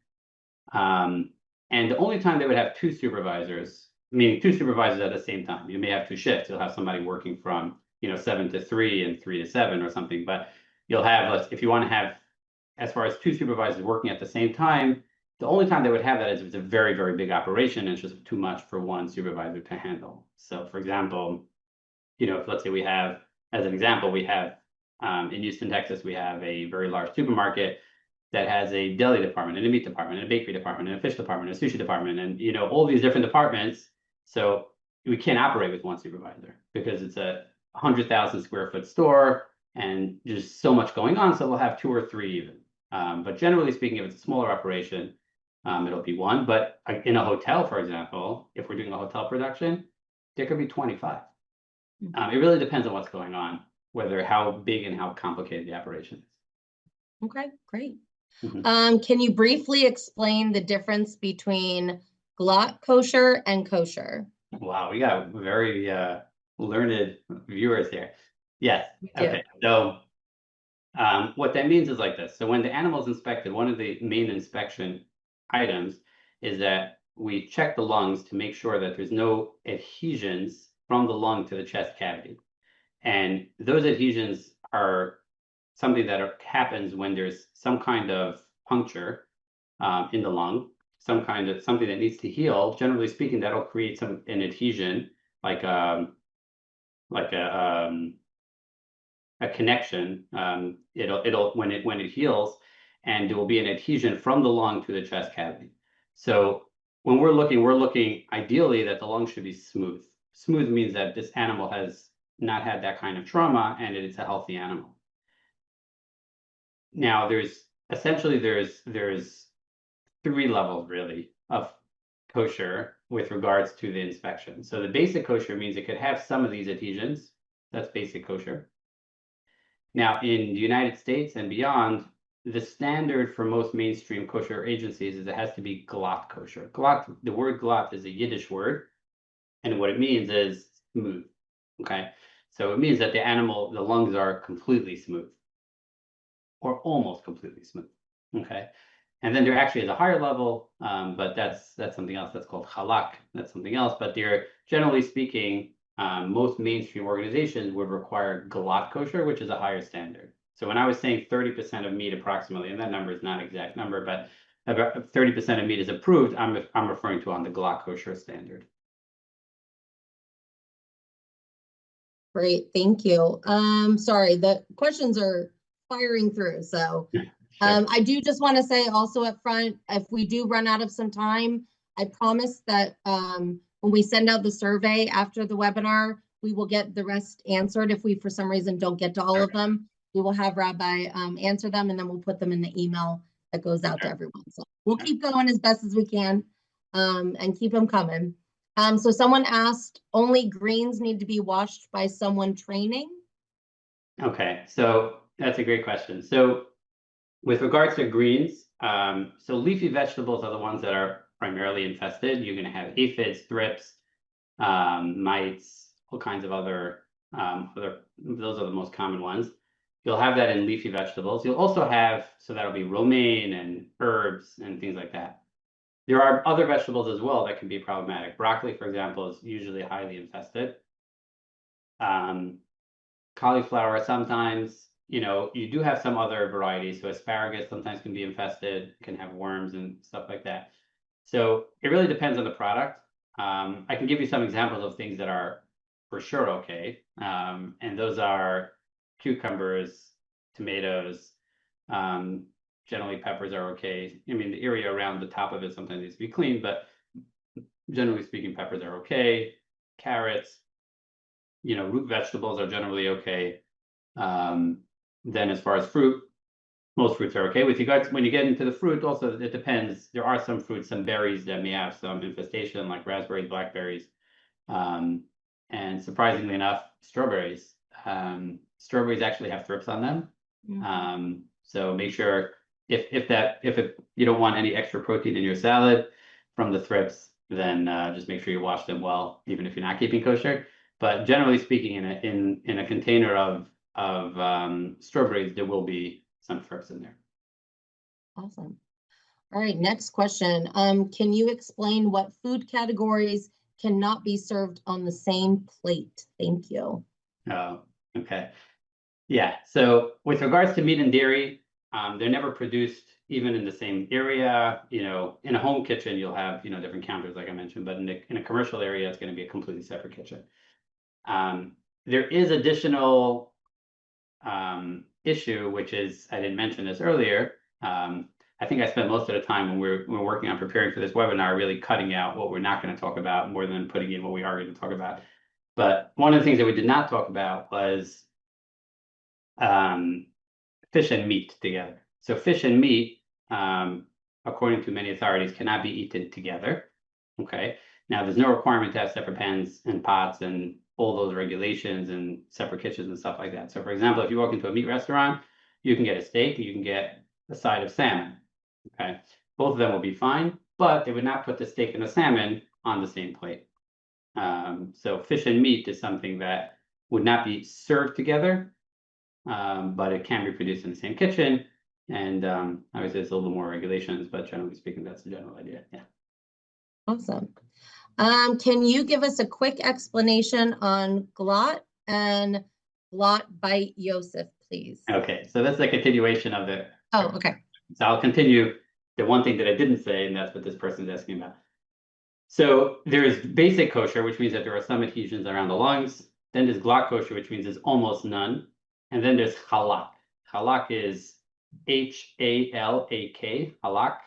And the only time they would have two supervisors, meaning two supervisors at the same time, you may have two shifts. You'll have somebody working from 7 to 3 and 3 to 7 or something, but you'll have, if you want to have, as far as two supervisors working at the same time, the only time they would have that is if it's a very, very big operation and it's just too much for one supervisor to handle. So for example, if let's say we have, as an example, we have in Houston, Texas, we have a very large supermarket that has a deli department and a meat department and a bakery department and a fish department and a sushi department and all these different departments. So we can't operate with one supervisor because it's a 100,000 square foot store and just so much going on. So we'll have 2 or 3 even. But generally speaking, if it's a smaller operation, it'll be one. But in a hotel, for example, if we're doing a hotel production, there could be 25. It really depends on what's going on, how big and how complicated the operation is. Okay, great. Mm-hmm. Can you briefly explain the difference between glatt kosher and kosher? Wow, we got very learned viewers here. Yes. Okay. So what that means is like this. So when the animal is inspected, one of the main inspection items is that we check the lungs to make sure that there's no adhesions from the lung to the chest cavity. And those adhesions are something that happens when there's some kind of puncture in the lung, something that needs to heal. Generally speaking, that'll create an adhesion, like a connection. It'll when it heals, and there will be an adhesion from the lung to the chest cavity. So when we're looking ideally that the lung should be smooth. Smooth means that this animal has not had that kind of trauma and it's a healthy animal. Now there's 3 levels really of kosher with regards to the inspection. So the basic kosher means it could have some of these adhesions. That's basic kosher. Now in the United States and beyond, the standard for most mainstream kosher agencies is it has to be glatt kosher. Glatt, the word glatt is a Yiddish word, and what it means is smooth. Okay, so it means that the lungs are completely smooth, or almost completely smooth. Okay, and then there actually is a higher level, but that's something else. That's called halak. That's something else. But they're generally speaking, most mainstream organizations would require glatt kosher, which is a higher standard. So when I was saying 30% of meat approximately, and that number is not an exact number, but about 30% of meat is approved, I'm referring to on the glatt kosher standard. Great, thank you. Sorry, the questions are firing through. So Sure. I do just want to say also up front, if we do run out of some time, I promise that when we send out the survey after the webinar, we will get the rest answered. If we, for some reason, don't get to all of them, we will have Rabbi answer them, and then we'll put them in the email that goes out to everyone. So we'll keep going as best as we can and keep them coming. So someone asked, only greens need to be washed by someone training? Okay, so that's a great question. So with regards to greens, so leafy vegetables are the ones that are primarily infested. You're going to have aphids, thrips, mites, all kinds of other, those are the most common ones. You'll have that in leafy vegetables. You'll also have, so that'll be romaine and herbs and things like that. There are other vegetables as well that can be problematic. Broccoli, for example, is usually highly infested. Cauliflower, sometimes, you do have some other varieties. So asparagus sometimes can be infested, can have worms and stuff like that. So it really depends on the product. I can give you some examples of things that are for sure okay. And those are cucumbers, tomatoes, generally peppers are okay. I mean, the area around the top of it sometimes needs to be cleaned, but generally speaking, peppers are okay. Carrots, root vegetables are generally okay. Then as far as fruit, most fruits are okay. With regards when you get into the fruit, also it depends. There are some fruits, some berries that may have some infestation, like raspberries, blackberries, and surprisingly enough, strawberries. Strawberries actually have thrips on them. So make sure if you don't want any extra protein in your salad from the thrips, then just make sure you wash them well, even if you're not keeping kosher. But generally speaking, in a container of strawberries, there will be some thrips in there. Awesome. All right, next question. Can you explain what food categories cannot be served on the same plate? Thank you. Oh, okay. Yeah, so with regards to meat and dairy, they're never produced even in the same area. You know, in a home kitchen, you'll have, different counters, like I mentioned, but in a commercial area, it's going to be a completely separate kitchen. There is additional issue, which is, I didn't mention this earlier. I think I spent most of the time when we're working on preparing for this webinar, really cutting out what we're not going to talk about more than putting in what we are going to talk about. But one of the things that we did not talk about was fish and meat together. So fish and meat, according to many authorities, cannot be eaten together. Okay. Now there's no requirement to have separate pans and pots and all those regulations and separate kitchens and stuff like that. So for example, if you walk into a meat restaurant, you can get a steak, you can get a side of salmon. Okay. Both of them will be fine, but they would not put the steak and the salmon on the same plate. So fish and meat is something that would not be served together, but it can be produced in the same kitchen. And obviously, it's a little more regulations, but generally speaking, that's the general idea. Yeah. Awesome. Can you give us a quick explanation on glot and glot bite Yosef, please? Okay, so that's a continuation of the. Oh, okay. So I'll continue the one thing that I didn't say, and that's what this person is asking about. So there is basic kosher, which means that there are some adhesions around the lungs. Then there's glot kosher, which means there's almost none. And then there's halak. Halak is Halak, halak.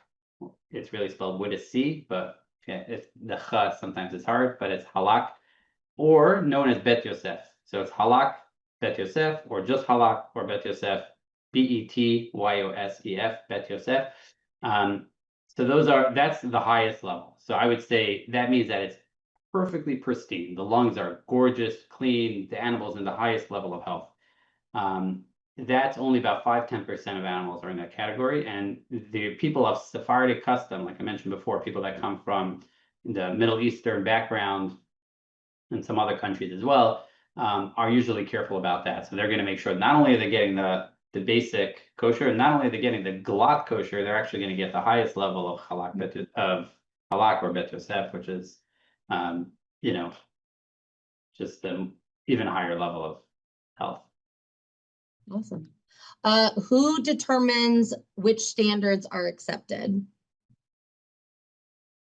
It's really spelled with a C, but yeah, if the ch sometimes it's hard, but it's halak, or known as Bet Yosef. So it's halak, Bet Yosef, or just halak, or Bet Yosef, Betyosef, Bet Yosef. So that's the highest level. So I would say that means that it's perfectly pristine. The lungs are gorgeous, clean. The animal's in the highest level of health. That's only about 5–10% of animals are in that category. And the people of Sephardic custom, like I mentioned before, people that come from the Middle Eastern background and some other countries as well, are usually careful about that. So they're going to make sure not only are they getting the basic kosher, and not only are they getting the glot kosher, they're actually going to get the highest level of halak or Bet Yosef, which is, just an even higher level of health. Awesome. Who determines which standards are accepted?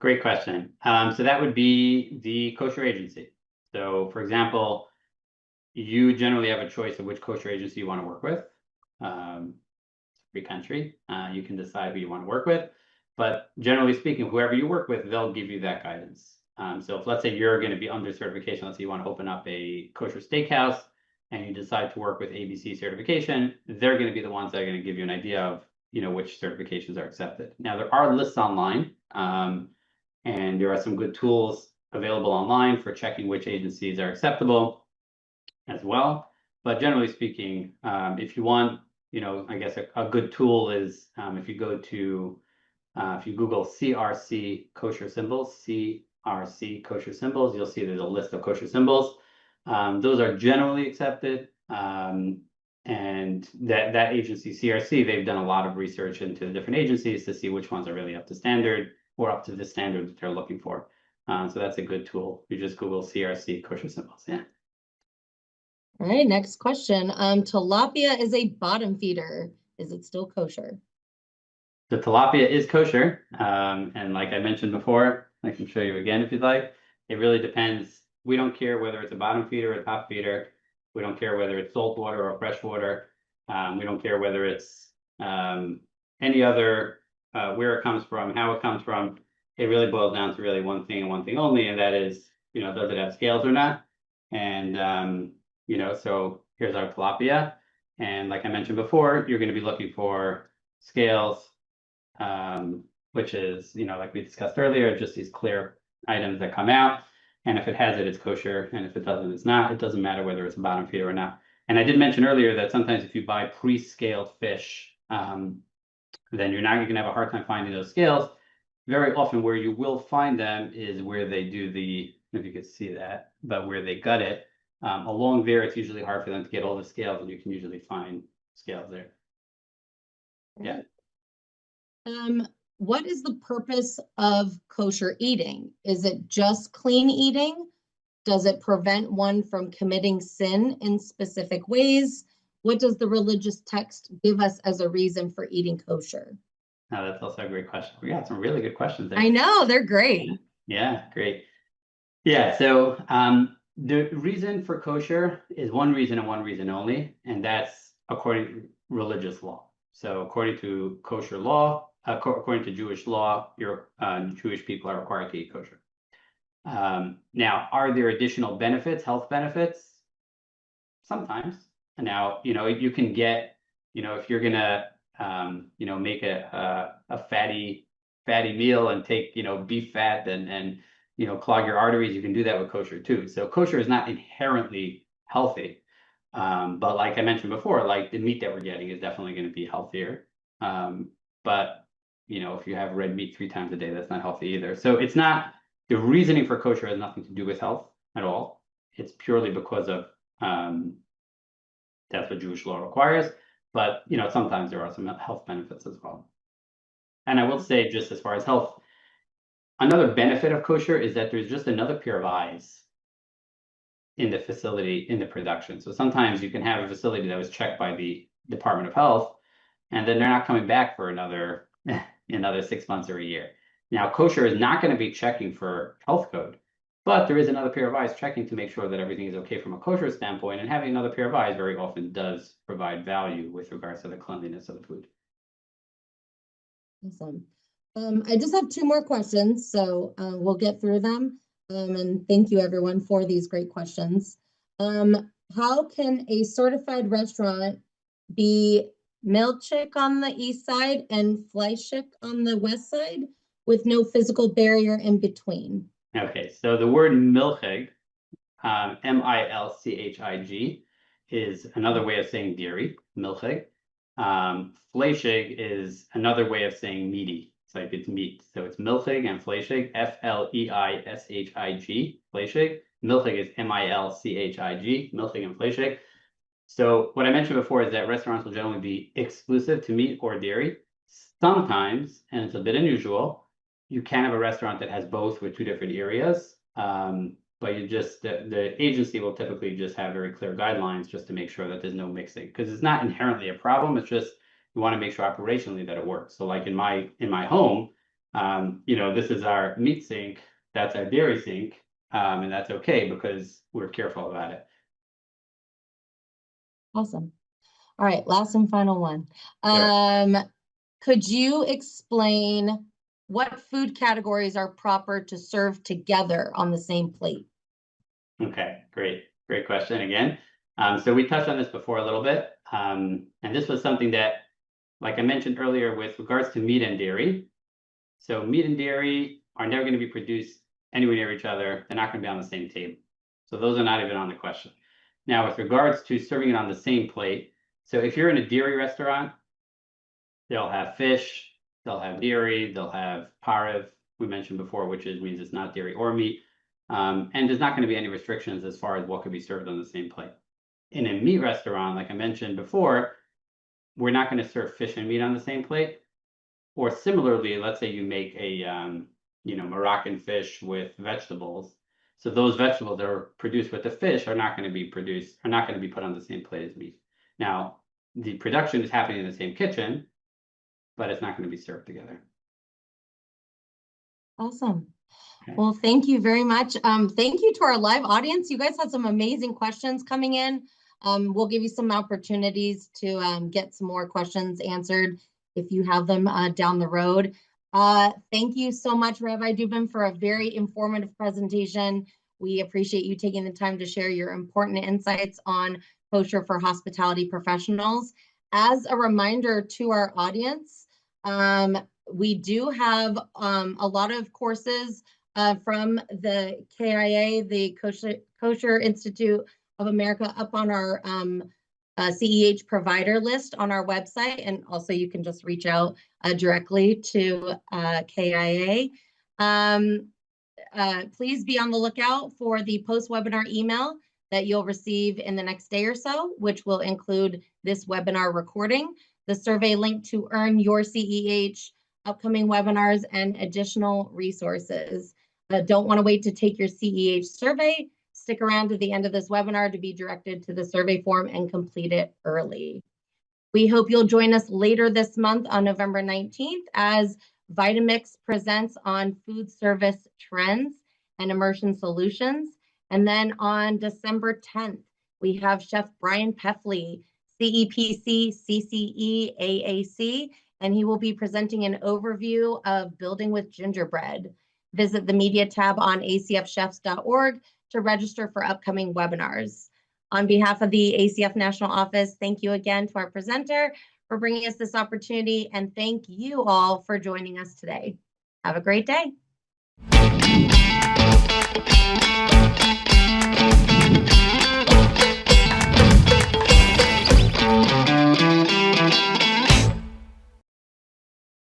Great question. So that would be the kosher agency. So for example, you generally have a choice of which kosher agency you want to work with. Free country. You can decide who you want to work with. But generally speaking, whoever you work with, they'll give you that guidance. So if let's say you're going to be under certification, let's say you want to open up a kosher steakhouse and you decide to work with ABC certification, they're going to be the ones that are going to give you an idea of, which certifications are accepted. Now there are lists online, and there are some good tools available online for checking which agencies are acceptable as well. But generally speaking, if you want, I guess a good tool is if you go to if you Google CRC kosher symbols, CRC kosher symbols, you'll see there's a list of kosher symbols. Those are generally accepted. And that agency, CRC, they've done a lot of research into the different agencies to see which ones are really up to standard or up to the standard that they're looking for. So that's a good tool. You just Google CRC kosher symbols. Yeah. All right, next question. Tilapia is a bottom feeder. Is it still kosher? The tilapia is kosher. And like I mentioned before, I can show you again if you'd like. It really depends. We don't care whether it's a bottom feeder or a top feeder. We don't care whether it's salt water or fresh water. We don't care whether it's any other, where it comes from, how it comes from. It really boils down to really one thing and one thing only, and that is, does it have scales or not? And, so here's our tilapia. And like I mentioned before, you're going to be looking for scales, which is, like we discussed earlier, just these clear items that come out. And if it has it, it's kosher. And if it doesn't, it's not. It doesn't matter whether it's a bottom feeder or not. And I did mention earlier that sometimes if you buy pre-scaled fish, then you're not going to have a hard time finding those scales. Very often where you will find them is where they do the, if you could see that, but where they gut it. Along there, it's usually hard for them to get all the scales, and you can usually find scales there. Yeah. What is the purpose of kosher eating? Is it just clean eating? Does it prevent one from committing sin in specific ways? What does the religious text give us as a reason for eating kosher? No, that's also a great question. We got some really good questions there. I know, they're great. Yeah, great. Yeah, so the reason for kosher is one reason and one reason only, and that's according to religious law. So according to kosher law, according to Jewish law, Jewish people are required to eat kosher. Now, are there additional benefits, health benefits? Sometimes. And now, you can get, if you're gonna, make a fatty meal and take, beef fat and clog your arteries, you can do that with kosher too. So kosher is not inherently healthy. But like I mentioned before, like the meat that we're getting is definitely going to be healthier. But if you have red meat 3 times a day, that's not healthy either. So it's not, the reasoning for kosher has nothing to do with health at all. It's purely because of that's what Jewish law requires. But sometimes there are some health benefits as well. And I will say, just as far as health, another benefit of kosher is that there's just another pair of eyes in the facility, in the production. So sometimes you can have a facility that was checked by the Department of Health, and then they're not coming back for another 6 months or a year. Now, kosher is not going to be checking for health code, but there is another pair of eyes checking to make sure that everything is okay from a kosher standpoint, and having another pair of eyes very often does provide value with regards to the cleanliness of the food. Awesome. I just have 2 more questions, so we'll get through them. And thank you everyone for these great questions. How can a certified restaurant be milchik on the east side and fleischik on the west side with no physical barrier in between? Okay, so the word milchig, M-I-L-C-H-I-G, is another way of saying dairy, milchig. Fleischig is another way of saying meaty. It's like it's meat. So it's milchig and fleischig, F-L-E-I-S-H-I-G, fleischig. Milchig is M-I-L-C-H-I-G, milchig and fleischig. So what I mentioned before is that restaurants will generally be exclusive to meat or dairy. Sometimes, and it's a bit unusual, you can have a restaurant that has both with 2 different areas. But the agency will typically just have very clear guidelines just to make sure that there's no mixing, because it's not inherently a problem. It's just we want to make sure operationally that it works. So like in my home, this is our meat sink, that's our dairy sink, and that's okay because we're careful about it. Awesome. All right, last and final one. Sure. Could you explain what food categories are proper to serve together on the same plate? Okay, great question again. So we touched on this before a little bit, and this was something that, like I mentioned earlier, with regards to meat and dairy. So meat and dairy are never going to be produced anywhere near each other. They're not going to be on the same table. So those are not even on the question. Now, with regards to serving it on the same plate, so if you're in a dairy restaurant, they'll have fish, they'll have dairy, they'll have parev, we mentioned before, which means it's not dairy or meat. And there's not going to be any restrictions as far as what could be served on the same plate. In a meat restaurant, like I mentioned before, we're not going to serve fish and meat on the same plate. Or similarly, let's say you make a Moroccan fish with vegetables. So those vegetables that are produced with the fish are not going to be put on the same plate as meat. Now, the production is happening in the same kitchen, but it's not going to be served together. Awesome. Okay. Well, thank you very much. Thank you to our live audience. You guys had some amazing questions coming in. We'll give you some opportunities to get some more questions answered if you have them down the road. Thank you so much, Rabbi Dubin, for a very informative presentation. We appreciate you taking the time to share your important insights on kosher for hospitality professionals. As a reminder to our audience, we do have a lot of courses from the KIA, the Kosher Institute of America, up on our CEH provider list on our website. And also you can just reach out directly to KIA. Please be on the lookout for the post-webinar email that you'll receive in the next day or so, which will include this webinar recording, the survey link to earn your CEH, upcoming webinars, and additional resources. Don't want to wait to take your CEH survey. Stick around to the end of this webinar to be directed to the survey form and complete it early. We hope you'll join us later this month on November 19th as Vitamix presents on food service trends and immersion solutions. And then on December 10th, we have Chef Brian Peffley, CEPC, CCE, AAC, and he will be presenting an overview of building with gingerbread. Visit the media tab on acfchefs.org to register for upcoming webinars. On behalf of the ACF National Office, thank you again to our presenter for bringing us this opportunity, and thank you all for joining us today. Have a great day.